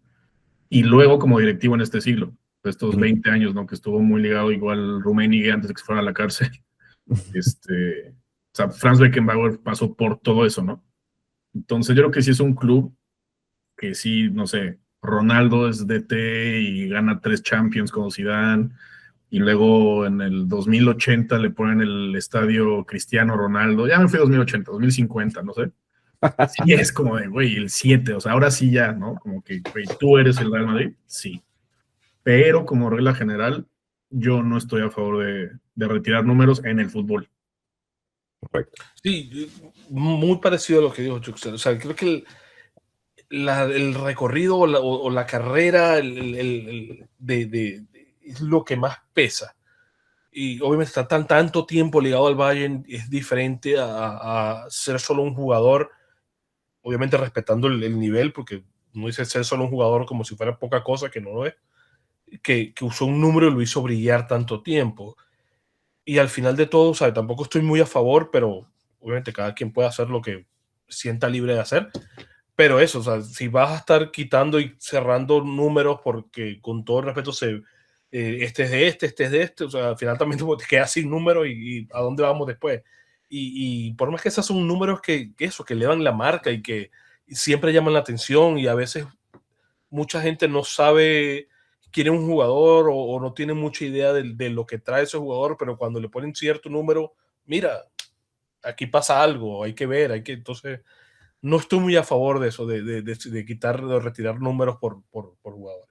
Speaker 3: y luego como directivo en este siglo, estos 20 años, ¿no? Que estuvo muy ligado igual Rummenigge antes de que se fuera a la cárcel. O sea, Franz Beckenbauer pasó por todo eso, ¿no? Entonces yo creo que sí es un club que sí, no sé, Ronaldo es DT y gana 3 Champions con Zidane, y luego en el 2080 le ponen el estadio Cristiano Ronaldo, ya me fui 2080, 2050, no sé. Sí es como de, güey, el 7, o sea, ahora sí ya, ¿no? Como que, güey, tú eres el Real Madrid, sí. Pero como regla general, yo no estoy a favor de retirar números en el fútbol.
Speaker 1: Correcto.
Speaker 2: Sí, muy parecido a lo que dijo Chuck. O sea, creo que el recorrido o la carrera es lo que más pesa. Y obviamente está tanto tiempo ligado al Bayern, es diferente a ser solo un jugador, obviamente respetando el nivel, porque no dice ser solo un jugador como si fuera poca cosa, que no lo es, que usó un número y lo hizo brillar tanto tiempo. Y al final de todo, o sea, tampoco estoy muy a favor, pero obviamente cada quien puede hacer lo que sienta libre de hacer. Pero eso, o sea, si vas a estar quitando y cerrando números porque con todo el respeto este es de este es de este, o sea, al final también te quedas sin números y a dónde vamos después. Y por más que esos son números que elevan la marca y que siempre llaman la atención y a veces mucha gente no sabe quién es un jugador o no tiene mucha idea de lo que trae ese jugador, pero cuando le ponen cierto número, mira, aquí pasa algo, hay que ver, entonces no estoy muy a favor de eso, de quitar, de retirar números por jugadores.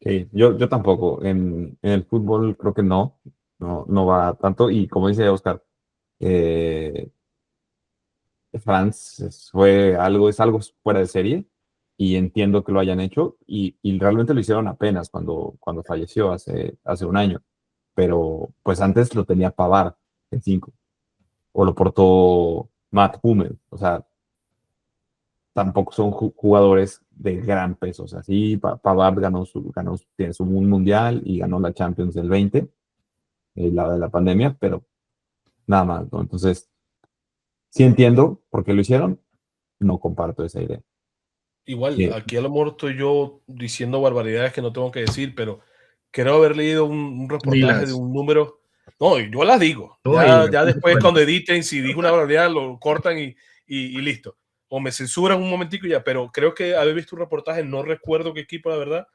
Speaker 1: Sí, yo tampoco. En el fútbol creo que no va tanto. Y como dice Oscar, eh, Franz es algo fuera de serie y entiendo que lo hayan hecho y realmente lo hicieron apenas cuando falleció hace un año. Pero pues antes lo tenía Pavard en 5 o lo portó Matt Hummel. O sea, tampoco son jugadores de gran peso. O sea, sí, Pavard tiene su mundial y ganó la Champions del 20, la de la pandemia, pero nada más, ¿no? Entonces, sí entiendo por qué lo hicieron, no comparto esa idea.
Speaker 2: Igual,
Speaker 1: Sí.
Speaker 2: aquí a lo mejor estoy yo diciendo barbaridades que no tengo que decir, pero creo haber leído un reportaje de
Speaker 3: Dilas.
Speaker 2: un número. No, yo las digo.
Speaker 3: Tú
Speaker 2: Ya,
Speaker 3: dilas,
Speaker 2: ya
Speaker 3: tú
Speaker 2: después
Speaker 3: cuentas.
Speaker 2: cuando editen, si dijo una barbaridad, lo cortan y listo. O me censuran un momentico y ya, pero creo que haber visto un reportaje, no recuerdo qué equipo, la verdad,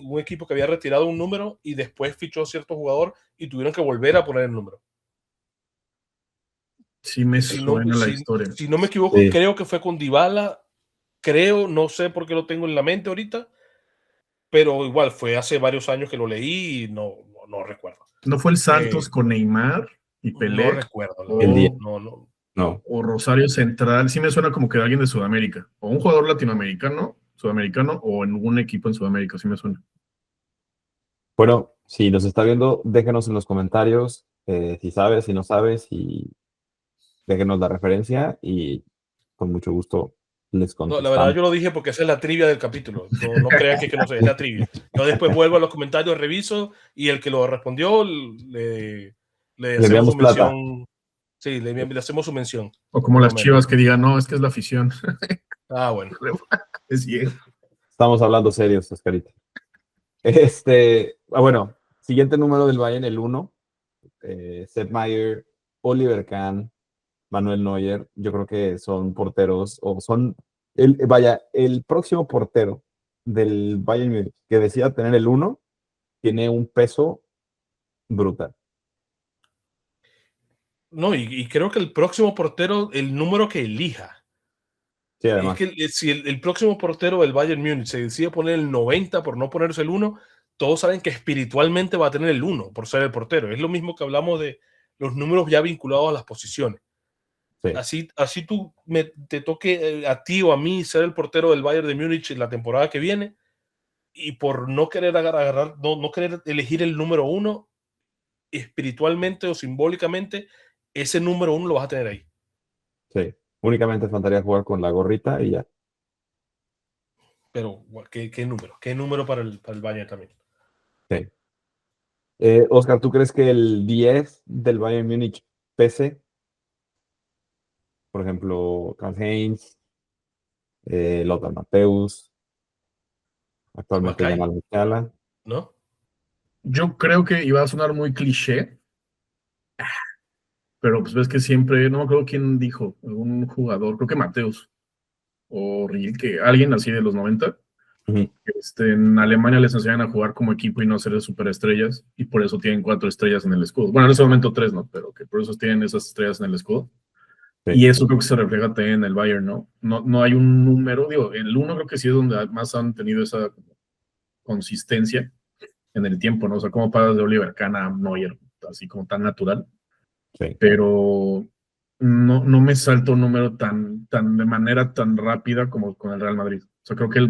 Speaker 2: un equipo que había retirado un número y después fichó a cierto jugador y tuvieron que volver a poner el número.
Speaker 3: Sí me
Speaker 2: Si no,
Speaker 3: suena la historia.
Speaker 2: si no me equivoco,
Speaker 1: Sí.
Speaker 2: creo que fue con Dybala, creo, no sé por qué lo tengo en la mente ahorita, pero igual fue hace varios años que lo leí y no recuerdo.
Speaker 3: ¿No fue el
Speaker 2: Eh,
Speaker 3: Santos con Neymar y
Speaker 2: no
Speaker 3: Pelé?
Speaker 2: recuerdo, la
Speaker 1: El
Speaker 2: verdad.
Speaker 1: día.
Speaker 3: O,
Speaker 2: No.
Speaker 1: No.
Speaker 3: o Rosario Central. Sí me suena como que de alguien de Sudamérica. O un jugador latinoamericano, sudamericano, o en un equipo en Sudamérica, sí me suena.
Speaker 1: Bueno, si nos está viendo, déjenos en los comentarios si sabes, si no sabes, y déjenos la referencia y con mucho gusto les
Speaker 2: No, la verdad
Speaker 1: contestamos.
Speaker 2: yo lo dije porque esa es la trivia del capítulo. No crean que no sé, es la trivia. Yo después vuelvo a los comentarios, reviso y el que lo respondió le
Speaker 1: Le
Speaker 2: hacemos
Speaker 1: enviamos
Speaker 2: su
Speaker 1: plata.
Speaker 2: mención. Sí, le hacemos su mención,
Speaker 3: O como
Speaker 2: por lo
Speaker 3: las
Speaker 2: menos.
Speaker 3: Chivas que digan, no, es que es la afición.
Speaker 2: Ah, bueno.
Speaker 3: Es bien.
Speaker 1: Estamos hablando serios, Oscarita. Bueno, siguiente número del Bayern, el 1. Sepp Maier, Oliver Kahn, Manuel Neuer. Yo creo que son porteros, o son, el próximo portero del Bayern Múnich que decida tener el 1 tiene un peso brutal.
Speaker 2: No, y creo que el próximo portero, el número que elija.
Speaker 1: Sí,
Speaker 2: Es
Speaker 1: además.
Speaker 2: que si el próximo portero del Bayern Múnich se decide poner el 90 por no ponerse el 1, todos saben que espiritualmente va a tener el 1 por ser el portero. Es lo mismo que hablamos de los números ya vinculados a las posiciones.
Speaker 1: Sí,
Speaker 2: Así te toque a ti o a mí ser el portero del Bayern de Múnich en la temporada que viene y por no querer agarrar, no querer elegir el número 1, espiritualmente o simbólicamente, ese número 1 lo vas a tener ahí.
Speaker 1: sí. Únicamente faltaría jugar con la gorrita y ya.
Speaker 2: Pero, ¿qué número? ¿Qué número para el Bayern también?
Speaker 1: Sí. Oscar, ¿tú crees que el 10 del Bayern Múnich pese? Por ejemplo, Karl-Heinz, Lothar Matthäus, actualmente
Speaker 2: Macay,
Speaker 1: Yamal Musiala.
Speaker 2: ¿no?
Speaker 3: Yo creo que iba a sonar muy cliché, pero pues ves que siempre, no me acuerdo quién dijo, algún jugador, creo que Mateus o Rilke, alguien así de los 90.
Speaker 1: Ujú.
Speaker 3: En Alemania les enseñan a jugar como equipo y no ser de superestrellas, y por eso tienen 4 estrellas en el escudo. Bueno, en ese momento 3, ¿no? Pero que por eso tienen esas estrellas en el escudo.
Speaker 1: Sí,
Speaker 3: Y eso creo que se refleja también en el Bayern, ¿no? No hay un número, digo, el 1 creo que sí es donde más han tenido esa consistencia en el tiempo, ¿no? O sea, como pasas de Oliver Kahn a Neuer, así como tan natural,
Speaker 1: sí,
Speaker 3: pero no me salta un número tan de manera tan rápida como con el Real Madrid. O sea, creo que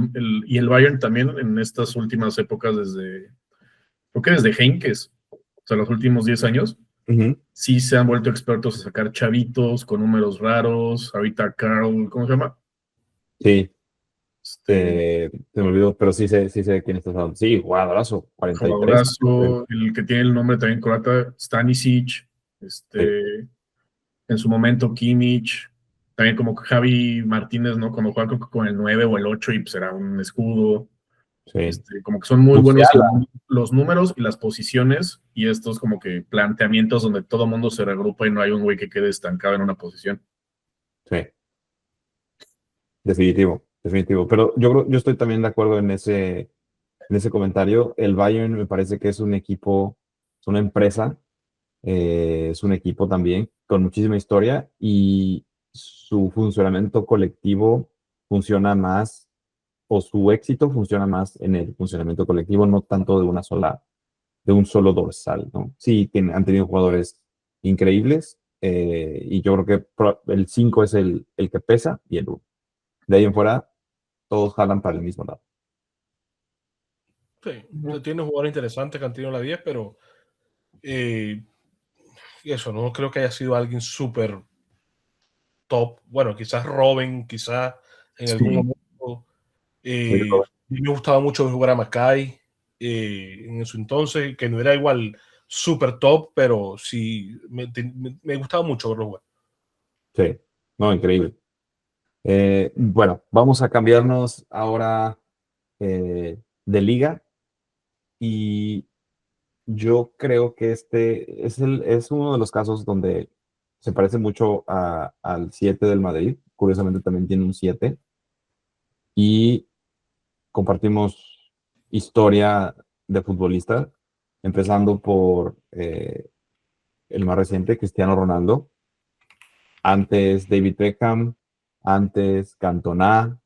Speaker 3: y el Bayern también en estas últimas épocas, creo que desde Heynckes, o sea, los últimos 10 años,
Speaker 1: Ujú.
Speaker 3: sí se han vuelto expertos a sacar chavitos con números raros. Ahorita Carl, ¿cómo se llama?
Speaker 1: Sí,
Speaker 3: Este,
Speaker 1: se me olvidó, pero sí sé de quién estás hablando. Sí, jugadorazo, 43.
Speaker 3: jugadorazo, el que tiene el nombre también croata, Stanisic,
Speaker 1: Sí,
Speaker 3: en su momento Kimmich, también como Javi Martínez, ¿no? Cuando juega creo que con el 9 o el 8 y pues era un escudo.
Speaker 1: sí.
Speaker 3: Como que son muy buenos
Speaker 1: Musiala,
Speaker 3: en los números y las posiciones y estos como que planteamientos donde todo el mundo se regrupa y no hay un güey que quede estancado en una posición.
Speaker 1: sí, definitivo, definitivo. Pero yo estoy también de acuerdo en ese comentario. El Bayern me parece que es un equipo, es una empresa, es un equipo también con muchísima historia y su funcionamiento colectivo funciona más, o su éxito funciona más en el funcionamiento colectivo, no tanto de un solo dorsal, ¿no? Sí, han tenido jugadores increíbles y yo creo que el 5 es el que pesa y el 1. De ahí en fuera, todos jalan para el mismo lado.
Speaker 2: Sí, se tiene jugadores interesantes que han tenido la 10, pero eh, eso, no creo que haya sido alguien súper top. Bueno, quizás Robin, quizás en algún
Speaker 3: Sí,
Speaker 2: momento.
Speaker 1: Sí,
Speaker 2: Me gustaba mucho jugar a Macay en su entonces, que no era igual súper top, pero sí me gustaba mucho verlo jugar.
Speaker 1: sí, no, increíble. Bueno, vamos a cambiarnos ahora de liga y yo creo que este es uno de los casos donde se parece mucho al 7 del Madrid. Curiosamente también tiene un 7 y compartimos historia de futbolista, empezando por el más reciente, Cristiano Ronaldo, antes David Beckham, antes Cantona,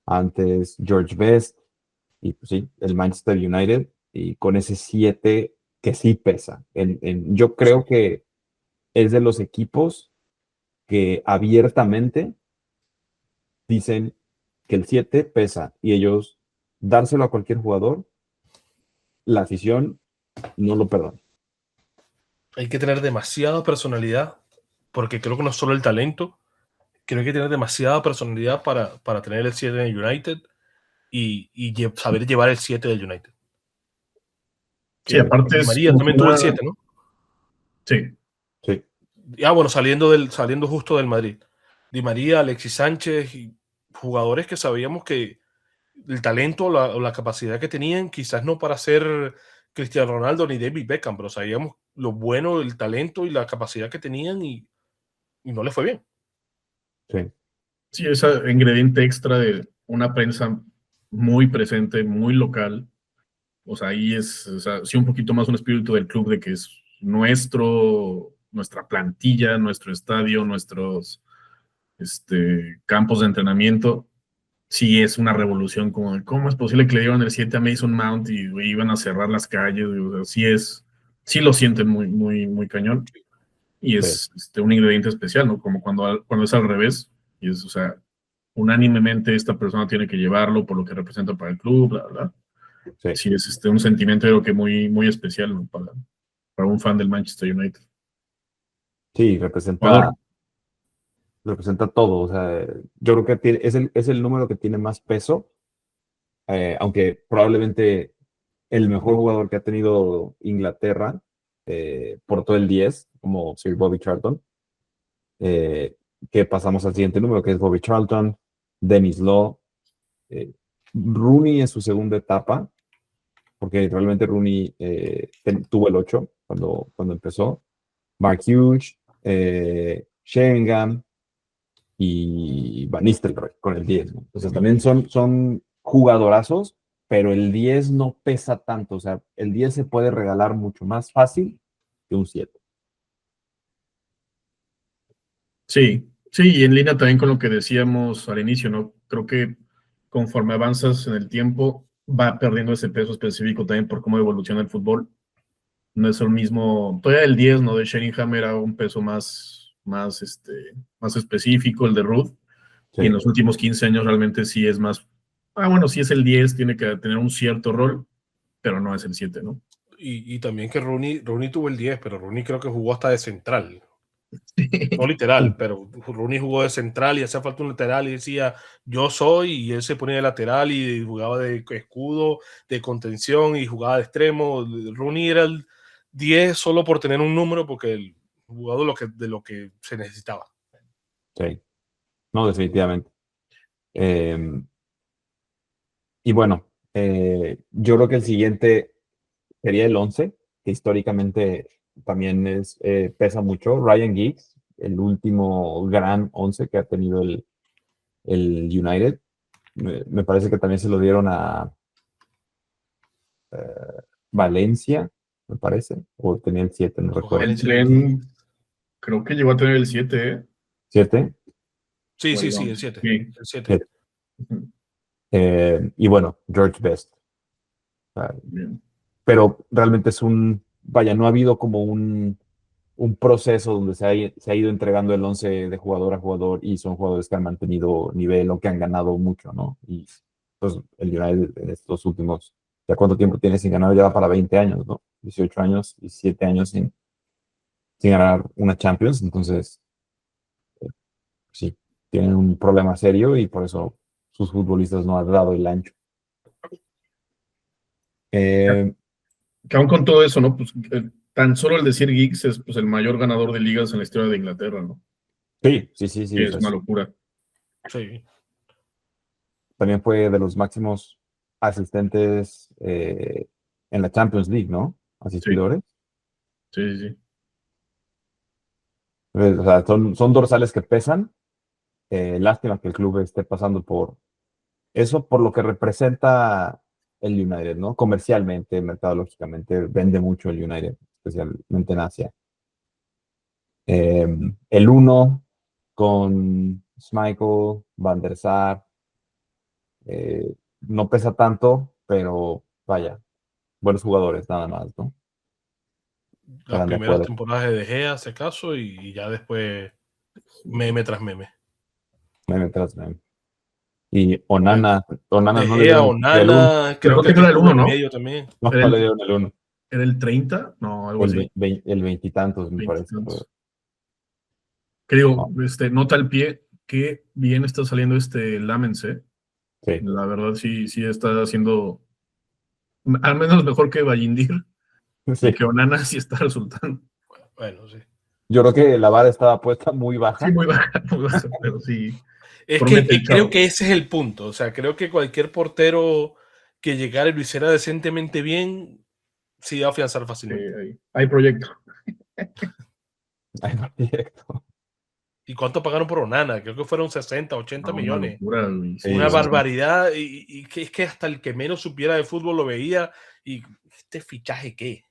Speaker 1: antes George Best, y pues sí, el Manchester United, y con ese 7 que sí pesa. Yo creo que es de los equipos que abiertamente dicen que el 7 pesa y ellos dárselo a cualquier jugador, la afición no lo perdona.
Speaker 2: Hay que tener demasiada personalidad, porque creo que no es solo el talento, creo que hay que tener demasiada personalidad para tener el 7 en el United y saber llevar el 7 del United.
Speaker 3: Sí, aparte
Speaker 2: Di
Speaker 3: es
Speaker 2: María
Speaker 3: como
Speaker 2: también tuvo el 7, ¿no?
Speaker 3: Sí,
Speaker 1: Sí,
Speaker 2: Bueno, saliendo justo del Madrid. Di María, Alexis Sánchez, y jugadores que sabíamos que el talento o la capacidad que tenían, quizás no para ser Cristiano Ronaldo ni David Beckham, pero sabíamos lo bueno, el talento y la capacidad que tenían y no les fue bien.
Speaker 1: sí,
Speaker 3: sí, ese ingrediente extra de una prensa muy presente, muy local. O sea, ahí es, o sea, sí, un poquito más un espíritu del club de que es nuestra plantilla, nuestro estadio, nuestros campos de entrenamiento. Sí, es una revolución. Como, ¿cómo es posible que le dieron el 7 a Mason Mount y güey, iban a cerrar las calles? O sea, sí lo sienten muy, muy, muy cañón. Y
Speaker 1: sí,
Speaker 3: es un ingrediente especial, ¿no? Como cuando es al revés. Y es, o sea, unánimemente esta persona tiene que llevarlo por lo que representa para el club, bla, bla.
Speaker 1: sí.
Speaker 3: Sí, es un sentimiento creo que muy, muy especial, ¿no? Para un fan del Manchester United.
Speaker 1: Sí, representa,
Speaker 3: Jugador.
Speaker 1: representa todo. O sea, yo creo que es el número que tiene más peso, aunque probablemente el mejor jugador que ha tenido Inglaterra portó el 10, como Sir Bobby Charlton. eh, que pasamos al siguiente número, que es Bobby Charlton, Dennis Law, Rooney en su segunda etapa, porque realmente Rooney tuvo el 8 cuando empezó, Mark Hughes, Sheringham y Van Nistelrooy con el 10, ¿no? Entonces también son jugadorazos, pero el 10 no pesa tanto, o sea, el 10 se puede regalar mucho más fácil que un 7.
Speaker 3: Sí, sí, y en línea también con lo que decíamos al inicio, ¿no? Creo que conforme avanzas en el tiempo, va perdiendo ese peso específico también por cómo evoluciona el fútbol. No es el mismo, todavía el 10, ¿no? De Sheringham era un peso más específico, el de Ruth, y en
Speaker 1: Sí,
Speaker 3: los últimos 15 años realmente sí es más, bueno, sí es el 10, tiene que tener un cierto rol, pero no es el 7, ¿no?
Speaker 2: Y también que Rooney tuvo el 10, pero Rooney creo que jugó hasta de central. No literal, pero Rooney jugó de central y hacía falta un lateral y decía yo soy, y él se ponía de lateral y jugaba de escudo, de contención y jugaba de extremo. Rooney era el 10 solo por tener un número, porque el jugador de lo que se necesitaba.
Speaker 1: sí, no, definitivamente. Eh, y bueno, yo creo que el siguiente sería el 11, que históricamente también pesa mucho. Ryan Giggs, el último gran 11 que ha tenido el United. Me parece que también se lo dieron a Valencia, me parece, o tenía el 7, no
Speaker 2: Coge
Speaker 1: recuerdo.
Speaker 2: Valencia el-
Speaker 3: Creo que llegó a tener el 7, ¿eh?
Speaker 1: ¿7?
Speaker 2: Sí,
Speaker 3: O
Speaker 2: sí,
Speaker 3: el
Speaker 2: sí, el
Speaker 3: 11.
Speaker 2: 7.
Speaker 3: Sí.
Speaker 2: El 7.
Speaker 1: 7. Y bueno, George Best. O sea,
Speaker 3: Bien.
Speaker 1: pero realmente vaya, no ha habido como un proceso donde se ha ido entregando el 11 de jugador a jugador y son jugadores que han mantenido nivel o que han ganado mucho, ¿no? Y pues el United en estos últimos, ¿ya cuánto tiempo tiene sin ganar? Ya va para 20 años, ¿no? 18 años, 17 años sin ganar una Champions, entonces sí, tienen un problema serio y por eso sus futbolistas no han dado el ancho. Eh,
Speaker 3: Que aún con todo eso, ¿no? Pues tan solo el decir Giggs es pues, el mayor ganador de ligas en la historia de Inglaterra, ¿no?
Speaker 1: sí, sí, sí, sí,
Speaker 3: Que
Speaker 1: o
Speaker 3: es
Speaker 1: sea,
Speaker 3: una locura.
Speaker 2: Sí.
Speaker 1: También fue de los máximos asistentes en la Champions League, ¿no?
Speaker 3: Sí,
Speaker 1: Asistidores.
Speaker 3: sí, sí.
Speaker 1: O sea, son dorsales que pesan. Lástima que el club esté pasando por eso, por lo que representa el United, ¿no? Comercialmente, mercadológicamente, vende mucho el United, especialmente en Asia. El uno con Schmeichel, Van der Sar, no pesa tanto, pero vaya, buenos jugadores nada más, ¿no?
Speaker 2: Las
Speaker 1: Estarán de
Speaker 2: primeras
Speaker 1: acuerdo.
Speaker 2: temporadas de De Gea, si acaso, y ya después meme tras meme.
Speaker 1: Meme tras meme. Y
Speaker 2: Bueno,
Speaker 1: Onana
Speaker 2: De
Speaker 1: no le
Speaker 2: Gea,
Speaker 1: dieron el 1,
Speaker 2: Onana,
Speaker 3: Pero
Speaker 2: creo
Speaker 3: creo
Speaker 2: que
Speaker 3: que no era el
Speaker 2: estuvo
Speaker 3: uno,
Speaker 2: en
Speaker 3: ¿no?
Speaker 2: medio también.
Speaker 1: no,
Speaker 3: Era
Speaker 1: no le
Speaker 3: el,
Speaker 1: dieron el 1,
Speaker 3: era el 30, no, algo así,
Speaker 1: el veintitantos, me parece.
Speaker 3: veintitantos. Que digo,
Speaker 1: No,
Speaker 3: nota al pie que bien está saliendo Lámense.
Speaker 1: sí,
Speaker 3: La verdad sí, sí está haciendo al menos mejor que Vallindir y
Speaker 1: sí.
Speaker 3: que Onana sí está resultando.
Speaker 2: Bueno, sí.
Speaker 1: Yo creo que la vara estaba puesta muy
Speaker 3: Sí,
Speaker 1: baja.
Speaker 3: muy baja, pero sí,
Speaker 2: Es que
Speaker 3: promete el
Speaker 2: creo
Speaker 3: chavo.
Speaker 2: que ese es el punto. O sea, creo que cualquier portero que llegara y lo hiciera decentemente bien, sí va a afianzar fácilmente.
Speaker 3: Hay proyecto.
Speaker 1: Hay proyecto.
Speaker 2: ¿Y cuánto pagaron por Onana? Creo que fueron 60, 80
Speaker 3: No, una
Speaker 2: millones.
Speaker 3: locura, güey. Sí,
Speaker 2: Una
Speaker 1: Sí,
Speaker 3: sí, sí.
Speaker 2: barbaridad. Y que es que hasta el que menos supiera de fútbol lo veía. ¿Y este fichaje qué?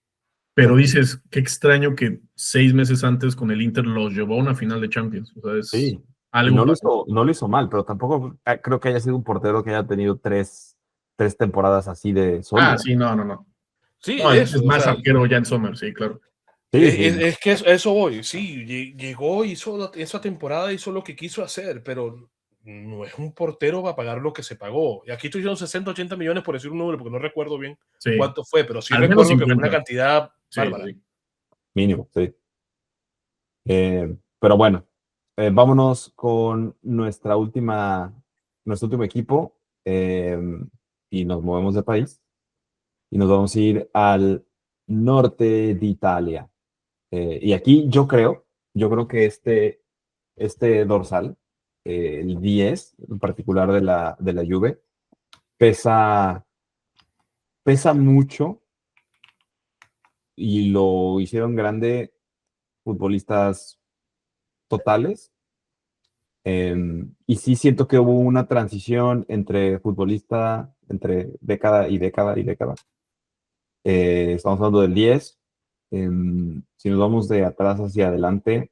Speaker 3: Pero dices, qué extraño que 6 meses antes con el Inter los llevó a una final de Champions. O sea, es
Speaker 1: sí. Y
Speaker 3: algo para...
Speaker 1: no lo hizo mal, pero tampoco creo que haya sido un portero que haya tenido tres temporadas así de
Speaker 3: Ah,
Speaker 1: sólidas.
Speaker 3: sí, no, no, no.
Speaker 2: Sí,
Speaker 3: No, es
Speaker 2: eso. O
Speaker 3: más
Speaker 2: sea,
Speaker 3: arquero ya en Sommer, sí, claro.
Speaker 1: Sí, sí.
Speaker 2: es que eso voy. Sí, llegó, hizo esa temporada, hizo lo que quiso hacer, pero no es un portero para pagar lo que se pagó. Y aquí estuvieron 60, 80 millones por decir un número, porque no recuerdo bien
Speaker 3: Sí,
Speaker 2: cuánto fue, pero sí
Speaker 3: al menos
Speaker 2: recuerdo que fue una
Speaker 3: 50.
Speaker 2: cantidad
Speaker 3: Sí,
Speaker 2: bárbara.
Speaker 3: sí.
Speaker 1: Mínimo, sí. Pero bueno, vámonos con nuestro último equipo eh, y nos movemos de país y nos vamos a ir al norte de Italia. Y aquí yo creo que este dorsal, el 10 en particular de la Juve, pesa, pesa mucho y lo hicieron grande futbolistas totales. Y sí siento que hubo una transición entre futbolista, entre década y década y década. Estamos hablando del 10. Si nos vamos de atrás hacia adelante,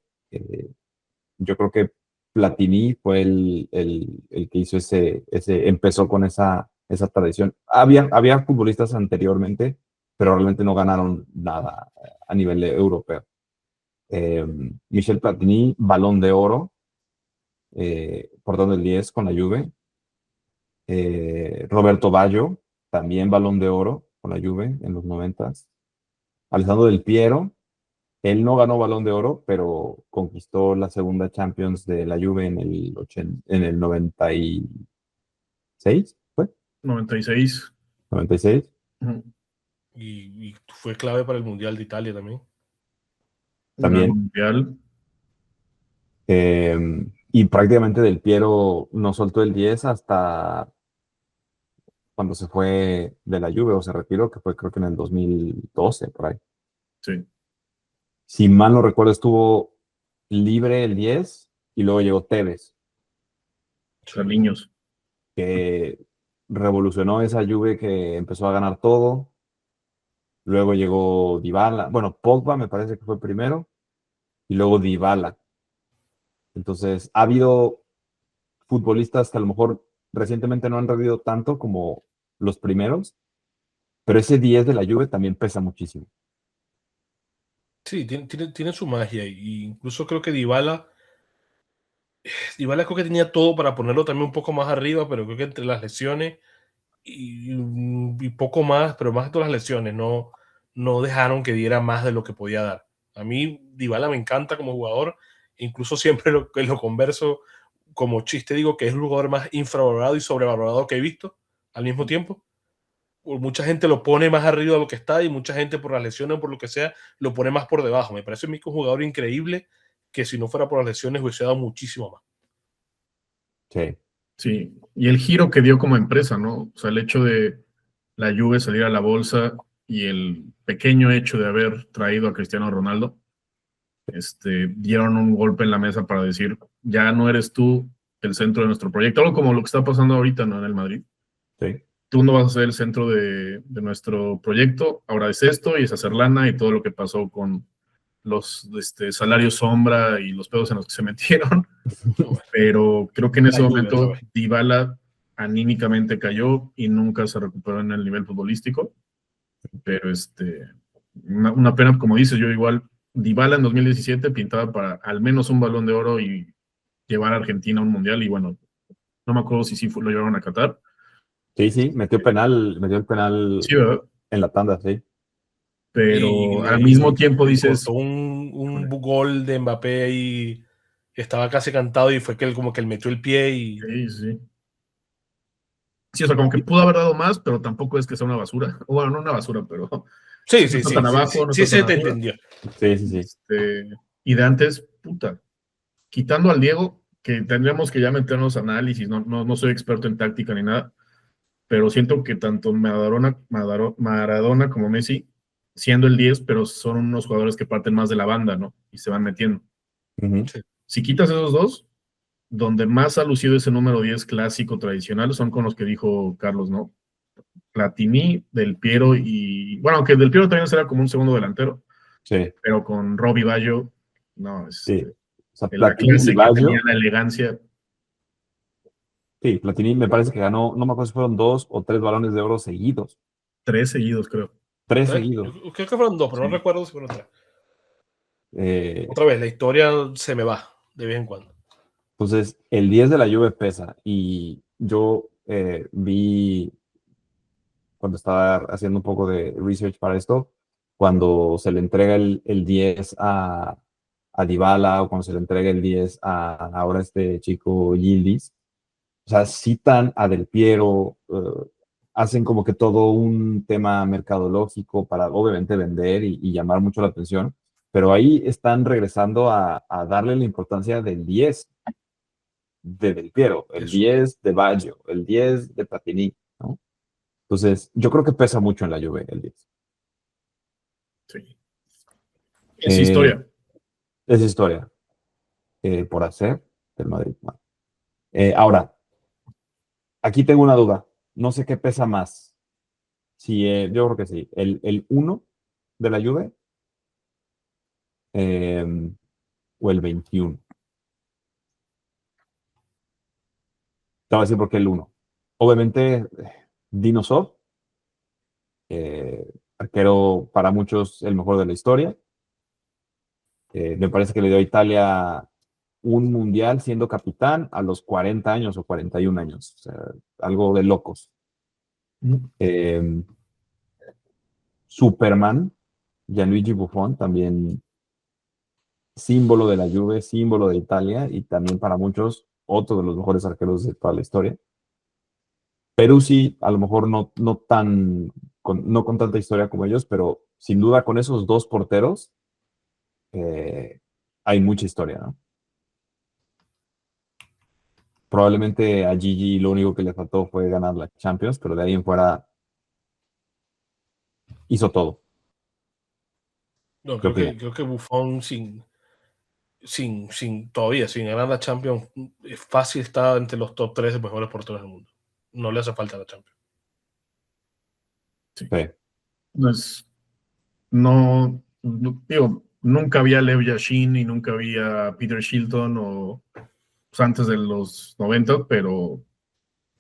Speaker 1: yo creo que Platini fue el que hizo empezó con esa tradición. Había futbolistas anteriormente, pero realmente no ganaron nada a nivel europeo. Michel Platini, Balón de Oro, portando el 10 con la Juve. Roberto Baggio, también Balón de Oro con la Juve en los 90. Alessandro Del Piero, él no ganó Balón de Oro, pero conquistó la segunda Champions de la Juve en el 96, ¿fue?
Speaker 3: 96.
Speaker 1: 96.
Speaker 3: Ujú.
Speaker 2: Y fue clave para el Mundial de Italia también.
Speaker 3: Gran
Speaker 1: También.
Speaker 3: mundial.
Speaker 1: Eh, y prácticamente Del Piero no soltó el 10 hasta cuando se fue de la Juve o se retiró, que fue creo que en el 2012, por ahí.
Speaker 3: Sí,
Speaker 1: Si mal no recuerdo, estuvo libre el 10 y luego llegó Tevez,
Speaker 2: Sí.
Speaker 3: Carliños.
Speaker 1: que revolucionó esa Juve que empezó a ganar todo. Luego llegó Dybala, bueno, Pogba me parece que fue primero, y luego Dybala. Entonces, ha habido futbolistas que a lo mejor recientemente no han rendido tanto como los primeros, pero ese 10 de la Juve también pesa muchísimo.
Speaker 2: Sí, tiene su magia. Y incluso creo que Dybala creo que tenía todo para ponerlo también un poco más arriba, pero creo que entre las lesiones y poco más, pero más de todas las lesiones, no dejaron que diera más de lo que podía dar. A mí Dybala me encanta como jugador, incluso siempre lo converso como chiste, digo que es el jugador más infravalorado y sobrevalorado que he visto al mismo tiempo. Mucha gente lo pone más arriba de lo que está y mucha gente por las lesiones o por lo que sea lo pone más por debajo. Me parece a mí que es un jugador increíble que si no fuera por las lesiones hubiese dado muchísimo más.
Speaker 1: Sí.
Speaker 3: Sí, y el giro que dio como empresa, ¿no? O sea, el hecho de la Juve salir a la bolsa y el pequeño hecho de haber traído a Cristiano Ronaldo, dieron un golpe en la mesa para decir, ya no eres tú el centro de nuestro proyecto, algo como lo que está pasando ahorita, ¿no? En el Madrid.
Speaker 1: Sí.
Speaker 3: Tú no vas a ser el centro de nuestro proyecto, ahora es esto y es hacer lana y todo lo que pasó con los salarios sombra y los pedos en los que se metieron. Pero creo que en ese momento Dybala anímicamente cayó y nunca se recuperó en el nivel futbolístico. Pero una pena, como dices, yo igual, Dybala en 2017 pintaba para al menos un Balón de Oro y llevar a Argentina a un mundial. Y bueno, no me acuerdo si sí lo llevaron a Qatar.
Speaker 1: Sí, metió el penal
Speaker 3: Sí, ¿verdad?
Speaker 1: en la tanda, sí.
Speaker 3: Pero al mismo tiempo dices.
Speaker 2: Cortó un gol de Mbappé y estaba casi cantado y fue que él como que él metió el pie y.
Speaker 3: Sí. Sí, o sea, como que pudo haber dado más, pero tampoco es que sea una basura. Bueno, no una basura, pero no está tan abajo, no está
Speaker 2: se
Speaker 3: tan
Speaker 2: te
Speaker 3: arriba.
Speaker 2: entendió.
Speaker 1: Sí.
Speaker 3: Y de antes, puta, quitando al Diego, que tendríamos que ya meternos a análisis, no soy experto en táctica ni nada, pero siento que tanto Maradona como Messi, siendo el 10, pero son unos jugadores que parten más de la banda, ¿no? Y se van metiendo.
Speaker 1: Uh-huh.
Speaker 2: Sí.
Speaker 3: Si quitas esos dos, donde más ha lucido ese número 10 clásico tradicional son con los que dijo Carlos, ¿no? Platini, Del Piero y, bueno, aunque Del Piero también será como un segundo delantero,
Speaker 1: Sí.
Speaker 3: pero con Robbie Baggio, no,
Speaker 1: Sí. O sea,
Speaker 3: de la
Speaker 1: Platini
Speaker 3: clase
Speaker 1: y
Speaker 3: que
Speaker 1: Baggio.
Speaker 3: tenía, la elegancia.
Speaker 1: Sí, Platini me parece que ganó, no me acuerdo si fueron 2 o 3 balones de oro seguidos.
Speaker 3: 3 seguidos, creo.
Speaker 1: 3 seguidos.
Speaker 2: Yo creo que fueron 2, pero
Speaker 3: Sí.
Speaker 2: no recuerdo si fueron 3. Otra vez, la historia se me va de vez en cuando.
Speaker 1: Entonces, el 10 de la Juve pesa. Y yo vi, cuando estaba haciendo un poco de research para esto, cuando se le entrega el 10 a Dybala o cuando se le entrega el 10 a ahora este chico Yildiz, o sea, citan a Del Piero, hacen como que todo un tema mercadológico para obviamente vender y llamar mucho la atención, pero ahí están regresando a darle la importancia del 10 de Del Piero, el
Speaker 2: Eso.
Speaker 1: 10 de Baggio, el 10 de Platini, ¿no? Entonces, yo creo que pesa mucho en la Juve el 10.
Speaker 3: Sí. Es historia.
Speaker 1: Es historia por hacer del Madrid. Bueno. Ahora, aquí tengo una duda. No sé qué pesa más. Sí, yo creo que sí. El 1 de la Juve o el 21. Te voy a decir por qué el 1. Obviamente, Dinosaur, arquero para muchos el mejor de la historia. Me parece que le dio a Italia un mundial siendo capitán a los 40 años o 41 años. O sea, algo de locos. Superman, Gianluigi Buffon, también símbolo de la Juve, símbolo de Italia y también para muchos otro de los mejores arqueros de toda la historia. Peruzzi, a lo mejor no con tanta historia como ellos, pero sin duda con esos dos porteros hay mucha historia, ¿no? Probablemente a Gigi lo único que le faltó fue ganar la Champions, pero de ahí en fuera hizo todo.
Speaker 2: No,
Speaker 1: ¿Qué
Speaker 2: creo que Buffon todavía, sin ganar la Champions, fácil está entre los top 3 de mejores porteros del mundo. No le hace falta la Champions.
Speaker 3: Sí.
Speaker 1: Sí.
Speaker 3: Digo, nunca había Lev Yashin y nunca había Peter Shilton o pues, antes de los 90, pero o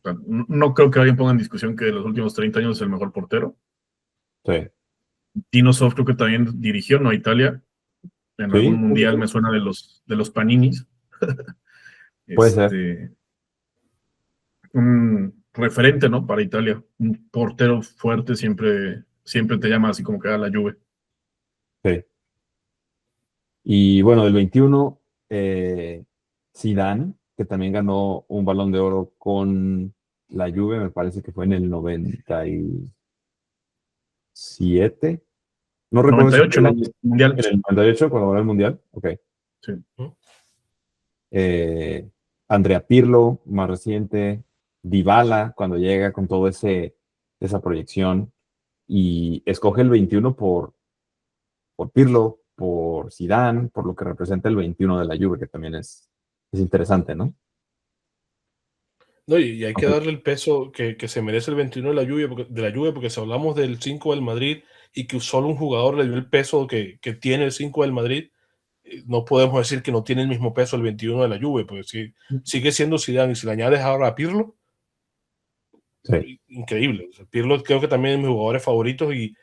Speaker 3: sea, no creo que alguien ponga en discusión que de los últimos 30 años es el mejor portero.
Speaker 1: Sí.
Speaker 3: Dinosaur creo que también dirigió, ¿no? A Italia. En algún
Speaker 1: Sí,
Speaker 3: mundial me suena de los Paninis.
Speaker 1: puede ser.
Speaker 3: Un referente, ¿no? Para Italia. Un portero fuerte siempre te llama así como que a la Juve.
Speaker 1: Sí. Y bueno, del 21, Zidane, que también ganó un Balón de Oro con la Juve, me parece que fue en el 97. No recuerdo si fue
Speaker 3: 98,
Speaker 1: el
Speaker 3: ¿no?
Speaker 1: año,
Speaker 3: Mundial.
Speaker 1: en el 98 cuando ganó el Mundial. Ok.
Speaker 3: Sí.
Speaker 1: Eh, Andrea Pirlo, más reciente, Dybala, cuando llega con todo esa proyección, y escoge el 21 por Pirlo, por Zidane, por lo que representa el 21 de la Juve, que también es interesante, ¿no?
Speaker 2: No, y hay que
Speaker 1: Aunque,
Speaker 2: darle el peso que se merece el 21 de la Juve, porque si hablamos del 5 del Madrid y que solo un jugador le dio el peso que tiene el 5 del Madrid, no podemos decir que no tiene el mismo peso el 21 de la Juve, porque sigue siendo Zidane, y si le añades ahora a Pirlo,
Speaker 1: sí,
Speaker 2: increíble. O sea, Pirlo creo que también es de mis jugadores favoritos y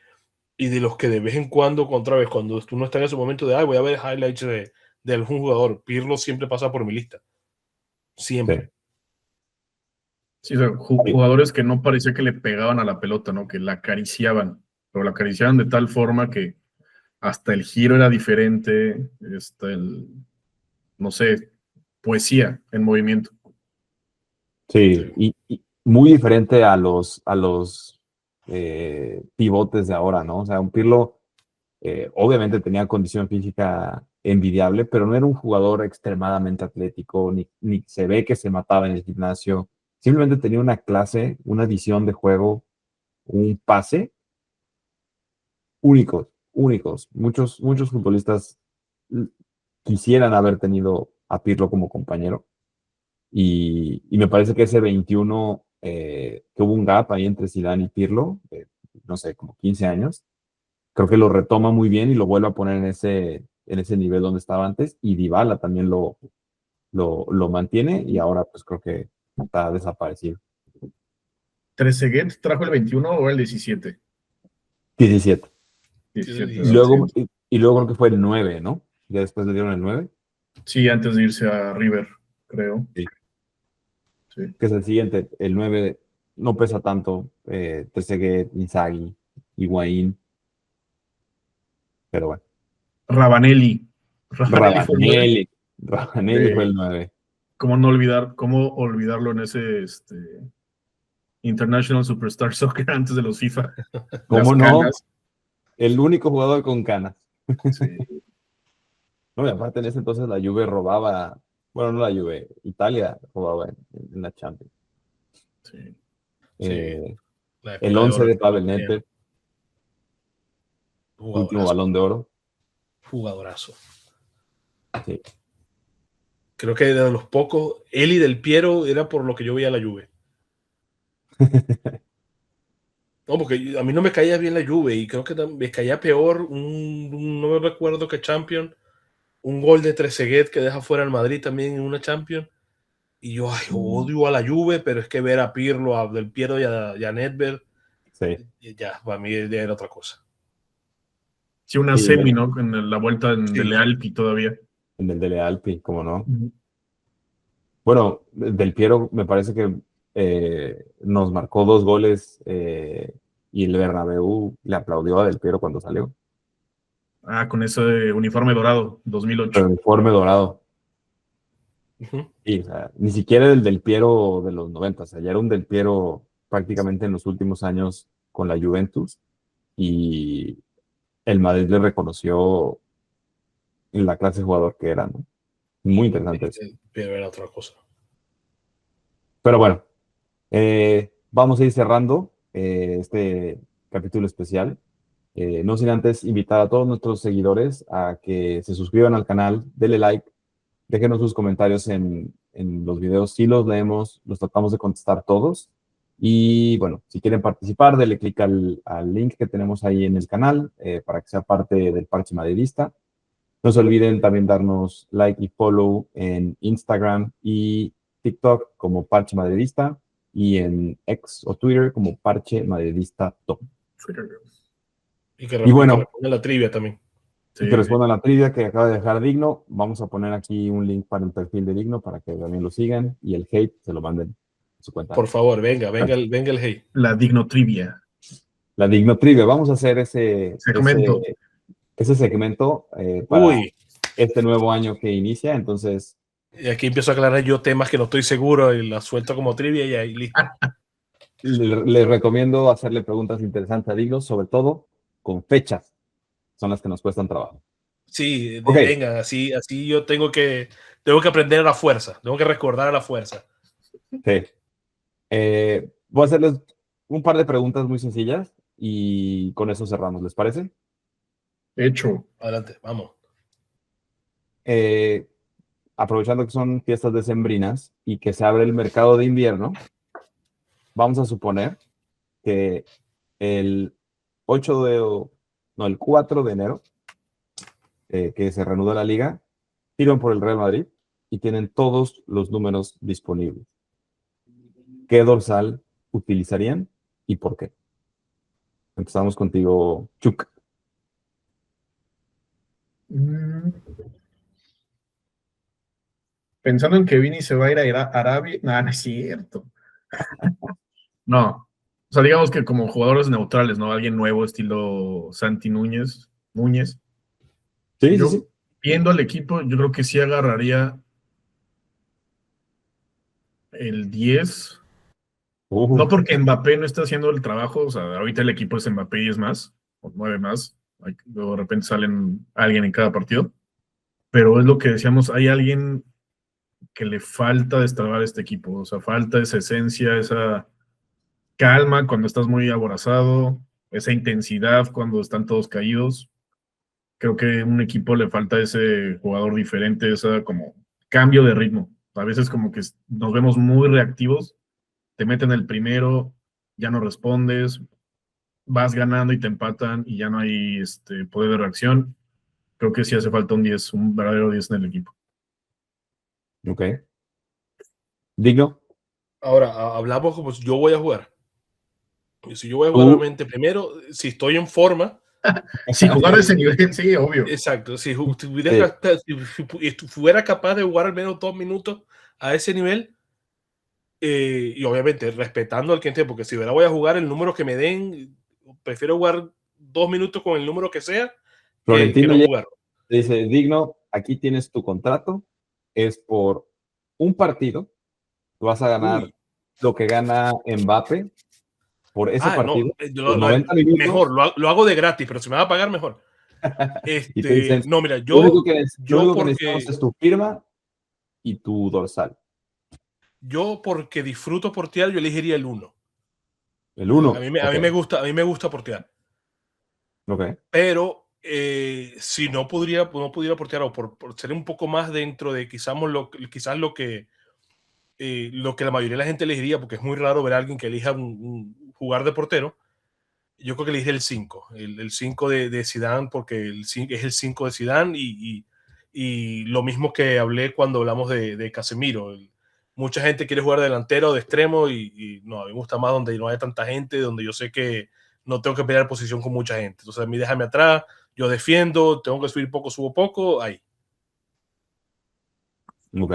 Speaker 2: de los que de vez en cuando, otra vez, cuando tú no estás en ese momento de, voy a ver highlights de algún jugador, Pirlo siempre pasa por mi lista. Siempre.
Speaker 3: Sí, o sea, jugadores que no parecía que le pegaban a la pelota, ¿no? Que la acariciaban, pero la acariciaban de tal forma que hasta el giro era diferente, no sé, poesía en movimiento.
Speaker 1: sí, y muy diferente a los pivotes de ahora, ¿no? O sea, un Pirlo obviamente tenía condición física envidiable, pero no era un jugador extremadamente atlético, ni se ve que se mataba en el gimnasio. Simplemente tenía una clase, una visión de juego, un pase únicos. Muchos futbolistas quisieran haber tenido a Pirlo como compañero. Y me parece que ese 21, que hubo un gap ahí entre Zidane y Pirlo, no sé, como 15 años, creo que lo retoma muy bien y lo vuelve a poner en ese nivel donde estaba antes. Y Dybala también lo mantiene y ahora pues creo que está desaparecido.
Speaker 3: ¿Trezeguet trajo el 21 o el 17?
Speaker 1: 17.
Speaker 3: 17,
Speaker 1: Y
Speaker 3: ¿verdad?
Speaker 1: luego,
Speaker 3: Sí.
Speaker 1: y luego creo que fue el 9, ¿no? Ya después le dieron el 9.
Speaker 3: Sí, antes de irse a River, creo.
Speaker 1: Sí.
Speaker 3: Sí.
Speaker 1: Que es el siguiente. El 9 no pesa tanto. Trezeguet, Inzaghi, Higuaín. Pero bueno.
Speaker 3: Ravanelli. Ravanelli fue el 9.
Speaker 1: Ravanelli fue el 9.
Speaker 3: Cómo olvidarlo en ese International Superstar Soccer antes de los FIFA? Las
Speaker 1: ¿Cómo no?
Speaker 3: canas.
Speaker 1: El único jugador con canas.
Speaker 3: Sí,
Speaker 1: No, y aparte en ese entonces la Juve robaba, bueno, no la Juve, Italia robaba en la Champions.
Speaker 3: sí.
Speaker 2: Sí,
Speaker 1: Eh,
Speaker 2: la
Speaker 1: el
Speaker 2: época de
Speaker 1: 11
Speaker 2: oro
Speaker 1: de
Speaker 2: que
Speaker 1: Pavel
Speaker 2: tenían.
Speaker 1: Nedved, último
Speaker 2: Jugadorazo,
Speaker 1: Balón de Oro.
Speaker 2: jugadorazo.
Speaker 1: Sí.
Speaker 2: Creo que de los pocos, él y Del Piero era por lo que yo veía la Juve. No, porque a mí no me caía bien la Juve y creo que me caía peor no me recuerdo qué Champion, un gol de Trezeguet que deja fuera al Madrid también en una Champion. Y yo, odio a la Juve, pero es que ver a Pirlo, a Del Piero y a Nedved,
Speaker 1: Sí.
Speaker 2: ya, para mí ya era otra cosa.
Speaker 3: Sí, una
Speaker 1: Sí,
Speaker 3: semi, ¿no? En la vuelta de
Speaker 2: Sí,
Speaker 3: Lealpi todavía.
Speaker 1: en el Dele Alpi, cómo no.
Speaker 3: Ujú.
Speaker 1: Bueno, Del Piero me parece que nos marcó 2 goles y el Bernabéu le aplaudió a Del Piero cuando salió.
Speaker 3: Con ese uniforme dorado, 2008.
Speaker 1: El uniforme dorado.
Speaker 2: uh-huh.
Speaker 1: Y, o sea, ni siquiera el Del Piero de los 90, o sea, ya era un Del Piero prácticamente en los últimos años con la Juventus y el Madrid le reconoció la clase de jugador que era, ¿no? Muy interesante eso.
Speaker 2: Pero era otra cosa.
Speaker 1: Pero bueno, vamos a ir cerrando este capítulo especial. No sin antes invitar a todos nuestros seguidores a que se suscriban al canal, denle like, déjenos sus comentarios en los videos. Si los leemos, los tratamos de contestar todos. Y bueno, si quieren participar, denle clic al link que tenemos ahí en el canal para que sea parte del Parche Madridista. No se olviden también darnos like y follow en Instagram y TikTok como Parche Madridista y en X o Twitter como Parche Madridista Top.
Speaker 2: Y que
Speaker 1: Y bueno,
Speaker 2: responda la trivia también.
Speaker 1: y que
Speaker 3: Sí, sí.
Speaker 1: respondan a la trivia que acaba de dejar Digno. Vamos a poner aquí un link para el perfil de Digno para que también lo sigan y el hate se lo manden a su cuenta.
Speaker 2: Por favor, venga el hey.
Speaker 3: La Digno Trivia.
Speaker 1: La Digno Trivia. Vamos a hacer
Speaker 3: Segmento.
Speaker 1: ese segmento para
Speaker 2: Uy,
Speaker 1: este nuevo año que inicia. Entonces,
Speaker 2: y aquí empiezo a aclarar yo temas que no estoy seguro y las suelto como trivia y ahí listo.
Speaker 1: les recomiendo hacerle preguntas interesantes a Digno, sobre todo con fechas. Son las que nos cuestan trabajo.
Speaker 2: Sí,
Speaker 1: Ok.
Speaker 2: venga, así yo tengo que aprender a la fuerza, tengo que recordar a la fuerza.
Speaker 1: Sí. Voy a hacerles un par de preguntas muy sencillas y con eso cerramos, ¿les parece?
Speaker 3: Hecho.
Speaker 2: Adelante, vamos.
Speaker 1: Eh, Aprovechando que son fiestas decembrinas y que se abre el mercado de invierno, vamos a suponer que el 8 de, no, el 4 de enero, que se reanuda la liga, tiran por el Real Madrid y tienen todos los números disponibles. ¿Qué dorsal utilizarían y por qué? Empezamos contigo, Chuk.
Speaker 3: Mm, Pensando en que Vini se va a ir a Arabia. No, no es cierto. No. O sea, digamos que como jugadores neutrales, ¿no? Alguien nuevo, estilo Santi Núñez.
Speaker 1: Sí, sí,
Speaker 3: Yo,
Speaker 1: sí.
Speaker 3: viendo al equipo, yo creo que sí agarraría el 10. No porque Mbappé no está haciendo el trabajo, o sea, ahorita el equipo es Mbappé y es más, o 9 más. Luego de repente salen alguien en cada partido. Pero es lo que decíamos, hay alguien que le falta destrabar este equipo, o sea, falta esa esencia, esa calma cuando estás muy aborazado, esa intensidad cuando están todos caídos. Creo que a un equipo le falta ese jugador diferente, esa como cambio de ritmo. A veces como que nos vemos muy reactivos, te meten el primero, ya no respondes, vas ganando y te empatan y ya no hay poder de reacción. Creo que sí hace falta un 10, un verdadero 10 en el equipo.
Speaker 1: Ok. Digno.
Speaker 2: Ahora, hablamos como si yo voy a jugar. Y si yo voy a jugar,
Speaker 1: Tú,
Speaker 2: obviamente, primero, si estoy en forma,
Speaker 3: Si jugar a ese
Speaker 2: eh,
Speaker 3: nivel, sí, obvio.
Speaker 2: exacto, si
Speaker 1: sí,
Speaker 2: fuera capaz de jugar al menos 2 minutos a ese nivel, y obviamente respetando al que esté, porque si ahora voy a jugar el número que me den, prefiero jugar 2 minutos con el número que sea que
Speaker 1: Florentino
Speaker 2: no
Speaker 1: ya
Speaker 2: jugar.
Speaker 1: dice, Digno, aquí tienes tu contrato, es por un partido, tú vas a ganar
Speaker 2: Uy,
Speaker 1: lo que gana Mbappé por ese
Speaker 2: no,
Speaker 1: partido, los 90
Speaker 2: mejor,
Speaker 1: minutos,
Speaker 2: lo hago de gratis, pero si me va a pagar, mejor.
Speaker 1: y te dicen,
Speaker 2: No, mira,
Speaker 1: lo
Speaker 2: yo
Speaker 1: único que necesitamos
Speaker 2: porque
Speaker 1: es tu firma y tu dorsal.
Speaker 2: disfruto portear, yo elegiría el uno.
Speaker 1: El uno,
Speaker 2: A
Speaker 1: ok,
Speaker 2: mí me gusta portear,
Speaker 1: ok,
Speaker 2: pero si no pudiera portear o por ser un poco más dentro de quizás lo que la mayoría de la gente elegiría, porque es muy raro ver a alguien que elija un jugar de portero. Yo creo que elegiré el 5, el 5 de Zidane, porque es el 5 de Zidane y lo mismo que hablé cuando hablamos de Casemiro. Mucha gente quiere jugar de delantero o de extremo y no, a mí me gusta más donde no hay tanta gente, donde yo sé que no tengo que pelear posición con mucha gente. Entonces a mí déjame atrás, yo defiendo, tengo que subir poco, subo poco, ahí.
Speaker 1: ok.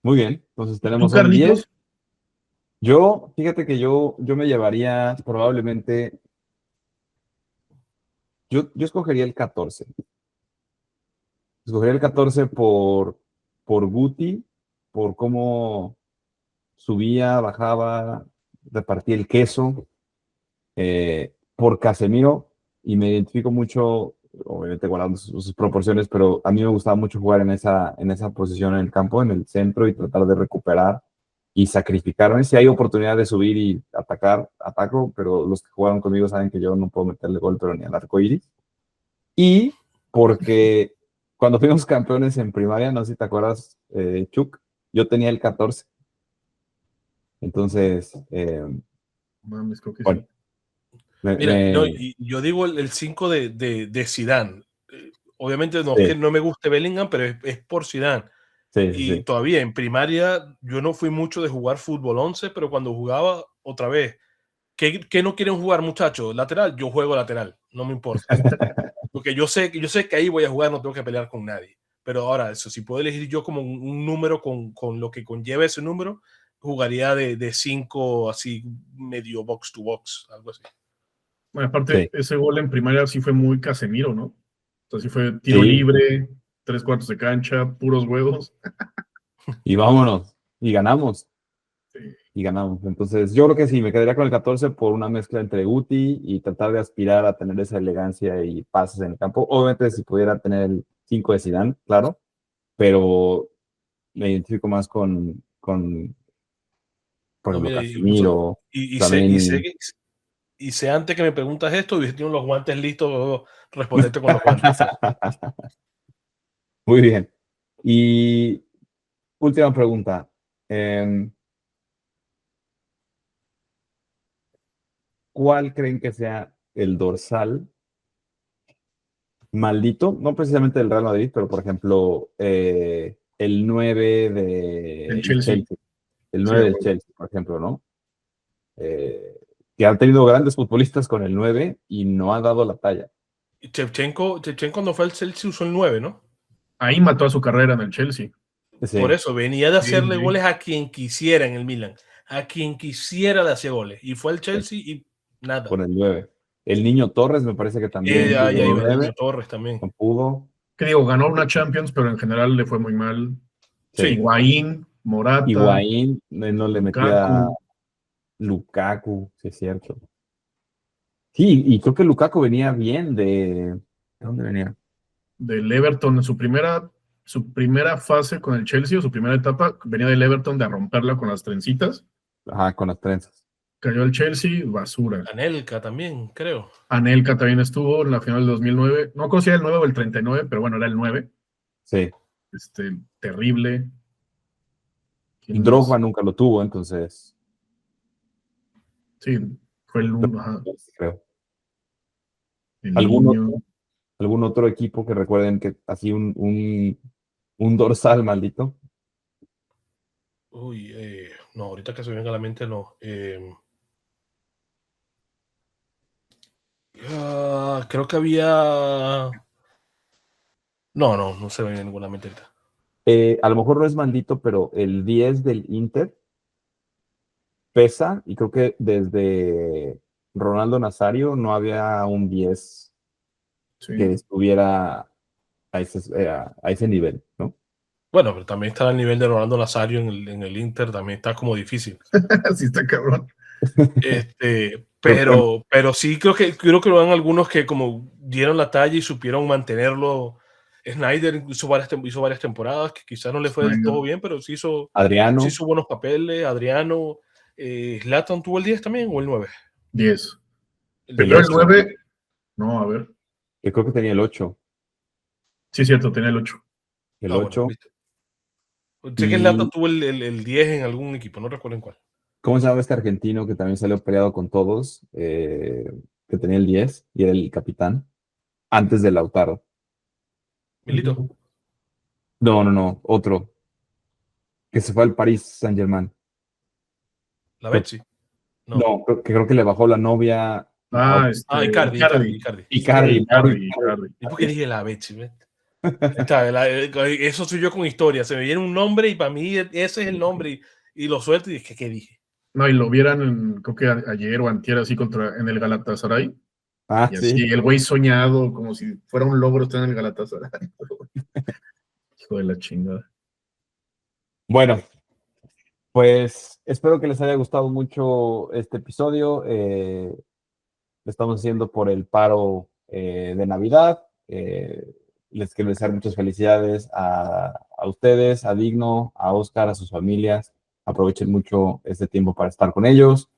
Speaker 1: Muy bien, entonces
Speaker 3: ¿Y tú,
Speaker 1: tenemos a un 10.
Speaker 3: Carlitos?
Speaker 1: Yo, fíjate que yo me llevaría probablemente, yo escogería el 14. Escogería el 14 por Guti, por cómo subía, bajaba, repartía el queso, por Casemiro, y me identifico mucho, obviamente guardando sus proporciones, pero a mí me gustaba mucho jugar en esa posición en el campo, en el centro, y tratar de recuperar y sacrificarme. Si hay oportunidad de subir y atacar, ataco, pero los que jugaron conmigo saben que yo no puedo meterle gol, pero ni al arco iris. Y porque cuando fuimos campeones en primaria, no sé si te acuerdas, Chuck, yo tenía el 14. Entonces,
Speaker 3: Mames, creo que
Speaker 1: bueno,
Speaker 3: sí.
Speaker 2: Mira, no, y yo digo el 5 de Zidane. Obviamente no es que
Speaker 1: sí,
Speaker 2: no me guste Bellingham, pero es por Zidane.
Speaker 1: sí, sí,
Speaker 2: Y
Speaker 1: sí.
Speaker 2: todavía en primaria yo no fui mucho de jugar fútbol 11, pero cuando jugaba otra vez, ¿qué no quieren jugar, muchachos? Lateral, yo juego lateral, no me importa. Porque yo sé que ahí voy a jugar, no tengo que pelear con nadie. Pero ahora, eso, si puedo elegir yo como un número con lo que conlleva ese número, jugaría de 5 así medio box to box, algo así.
Speaker 3: Bueno, aparte,
Speaker 1: Sí,
Speaker 3: ese gol en primaria sí fue muy Casemiro, ¿no? O sea, sí fue tiro
Speaker 1: sí,
Speaker 3: libre, 3 cuartos de cancha, puros huevos.
Speaker 1: y vámonos, y ganamos.
Speaker 3: Sí.
Speaker 1: y ganamos. Entonces, yo creo que sí, me quedaría con el 14 por una mezcla entre Guti y tratar de aspirar a tener esa elegancia y pases en el campo. Obviamente, si pudiera tener el 5 de Zidane, claro, pero me identifico más con por
Speaker 2: No,
Speaker 1: ejemplo,
Speaker 2: mira,
Speaker 1: Casemiro,
Speaker 2: y sé, y sé,
Speaker 1: también.
Speaker 2: que- y sé antes que me preguntas esto, y tengo los guantes listos, puedo responderte con los guantes.
Speaker 1: Muy bien. Y última pregunta. em, ¿Cuál creen que sea el dorsal maldito? No precisamente del Real Madrid, pero por ejemplo, el 9
Speaker 3: El
Speaker 1: del
Speaker 3: Chelsea,
Speaker 1: Chelsea. El
Speaker 3: sí,
Speaker 1: 9 del Chelsea, por ejemplo, ¿no? Que han tenido grandes futbolistas con el 9 y no ha dado la talla.
Speaker 2: Y Shevchenko cuando fue al Chelsea usó el 9, ¿no?
Speaker 3: ahí mató a su carrera en el Chelsea.
Speaker 2: Por
Speaker 1: Sí,
Speaker 2: eso, venía de
Speaker 3: Sí,
Speaker 2: hacerle
Speaker 3: sí.
Speaker 2: goles a quien quisiera en el Milan. A quien quisiera le hacía goles. Y fue al Chelsea y nada.
Speaker 1: con el 9. El Niño Torres me parece que también
Speaker 2: Ahí
Speaker 1: tuvo el
Speaker 2: iba el
Speaker 1: 9,
Speaker 2: niño Torres también.
Speaker 1: no pudo.
Speaker 3: Que digo, ganó una Champions, pero en general le fue muy mal.
Speaker 1: Sí.
Speaker 3: Higuaín, Morata,
Speaker 1: Higuaín no le metía
Speaker 3: Lukaku,
Speaker 1: Lukaku, sí es cierto. Sí, y creo que Lukaku venía bien ¿de dónde venía?
Speaker 3: del Everton en su primera fase con el Chelsea, o su primera etapa, venía del Everton de a romperla con las trencitas.
Speaker 1: Ajá, con las trenzas.
Speaker 3: Cayó el Chelsea, basura.
Speaker 2: Anelka también, creo.
Speaker 3: Anelka también estuvo en la final del 2009. No conocía el 9 o el 39, pero bueno, era el 9.
Speaker 1: Sí.
Speaker 3: Terrible. ¿Quién
Speaker 1: Drogba
Speaker 3: más?
Speaker 1: nunca lo tuvo, entonces,
Speaker 3: Sí, fue ajá,
Speaker 1: creo.
Speaker 3: el
Speaker 1: ¿Algún
Speaker 3: niño.
Speaker 1: otro, algún otro equipo que recuerden que así un dorsal maldito?
Speaker 2: Uy, no, ahorita que se me venga a la mente, no. Creo que había. No se me viene ninguna mente ahorita.
Speaker 1: A lo mejor no es maldito, pero el 10 del Inter pesa y creo que desde Ronaldo Nazario no había un 10 que
Speaker 3: Sí,
Speaker 1: estuviera a ese nivel, ¿no?
Speaker 2: Bueno, pero también está al nivel de Rolando Nazario en el Inter, también está como difícil.
Speaker 3: así está cabrón.
Speaker 1: Bueno,
Speaker 2: Pero sí creo que lo dan algunos que como dieron la talla y supieron mantenerlo. Snyder hizo varias temporadas que quizás no le fue del todo bien, pero sí
Speaker 1: Adriano,
Speaker 2: hizo buenos papeles. Adriano, Zlatan tuvo el 10 también o el 9.
Speaker 3: 10.
Speaker 2: El
Speaker 1: el
Speaker 3: Primero el
Speaker 2: 10.
Speaker 1: 8,
Speaker 3: 9. No, a ver.
Speaker 1: que creo que tenía el 8,
Speaker 3: Sí, es cierto, tenía el 8.
Speaker 1: el
Speaker 2: Bueno,
Speaker 1: 8.
Speaker 2: viste. Sé que Zlatan
Speaker 1: ¿Y
Speaker 2: tuvo el 10 en algún equipo, no recuerdo en cuál.
Speaker 1: cómo se llama este argentino que también salió peleado con todos, que tenía el 10 y era el capitán, antes de Lautaro?
Speaker 2: Milito,
Speaker 1: No, otro, que se fue al Paris Saint-Germain.
Speaker 2: la
Speaker 1: Creo-
Speaker 2: Betsy. No.
Speaker 1: No, creo que le bajó la novia a
Speaker 3: Ah,
Speaker 2: Icardi,
Speaker 3: Icardi.
Speaker 2: Icardi, Icardi.
Speaker 1: Icardi, Mauro
Speaker 3: Icardi.
Speaker 2: ¿Y por qué dije la Betsy? Ahí está, eso soy yo con historia. Se me viene un nombre y para mí ese es el nombre y lo suelto y dije, ¿qué dije?
Speaker 3: No, y lo vieran, creo que ayer o antier, así en el Galatasaray.
Speaker 1: Ah,
Speaker 3: Y así,
Speaker 1: sí.
Speaker 3: el güey soñado, como si fuera un logro estar en el Galatasaray. Hijo de la chingada.
Speaker 1: Bueno, pues espero que les haya gustado mucho este episodio. Lo estamos haciendo por el paro de Navidad. Les quiero desear muchas felicidades a ustedes, a Digno, a Oscar, a sus familias. Aprovechen mucho este tiempo para estar con ellos.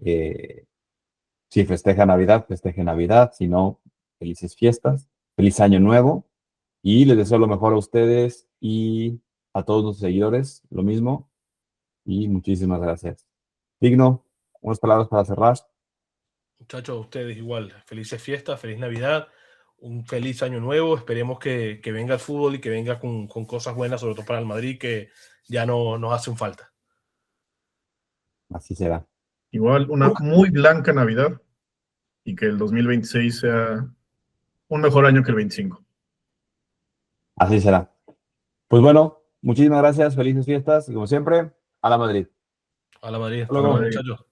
Speaker 1: Eh, si festeja Navidad, festeje Navidad. Si no, felices fiestas. Feliz año nuevo. Y les deseo lo mejor a ustedes y a todos los seguidores. Lo mismo. Y muchísimas gracias. Digno, unas palabras para cerrar.
Speaker 2: Muchachos, a ustedes igual. Felices fiestas, feliz Navidad, un feliz año nuevo. Esperemos que venga el fútbol y que venga con cosas buenas, sobre todo para el Madrid, que ya no nos hacen falta.
Speaker 1: Así será.
Speaker 3: Igual, una muy blanca Navidad y que el 2026 sea un mejor año que el 25.
Speaker 1: Así será. Pues bueno, muchísimas gracias, felices fiestas y como siempre, a la Madrid.
Speaker 2: A la Madrid.
Speaker 1: Hasta
Speaker 2: Hasta
Speaker 3: A la
Speaker 2: luego,
Speaker 1: luego.
Speaker 3: Madrid.
Speaker 2: muchachos.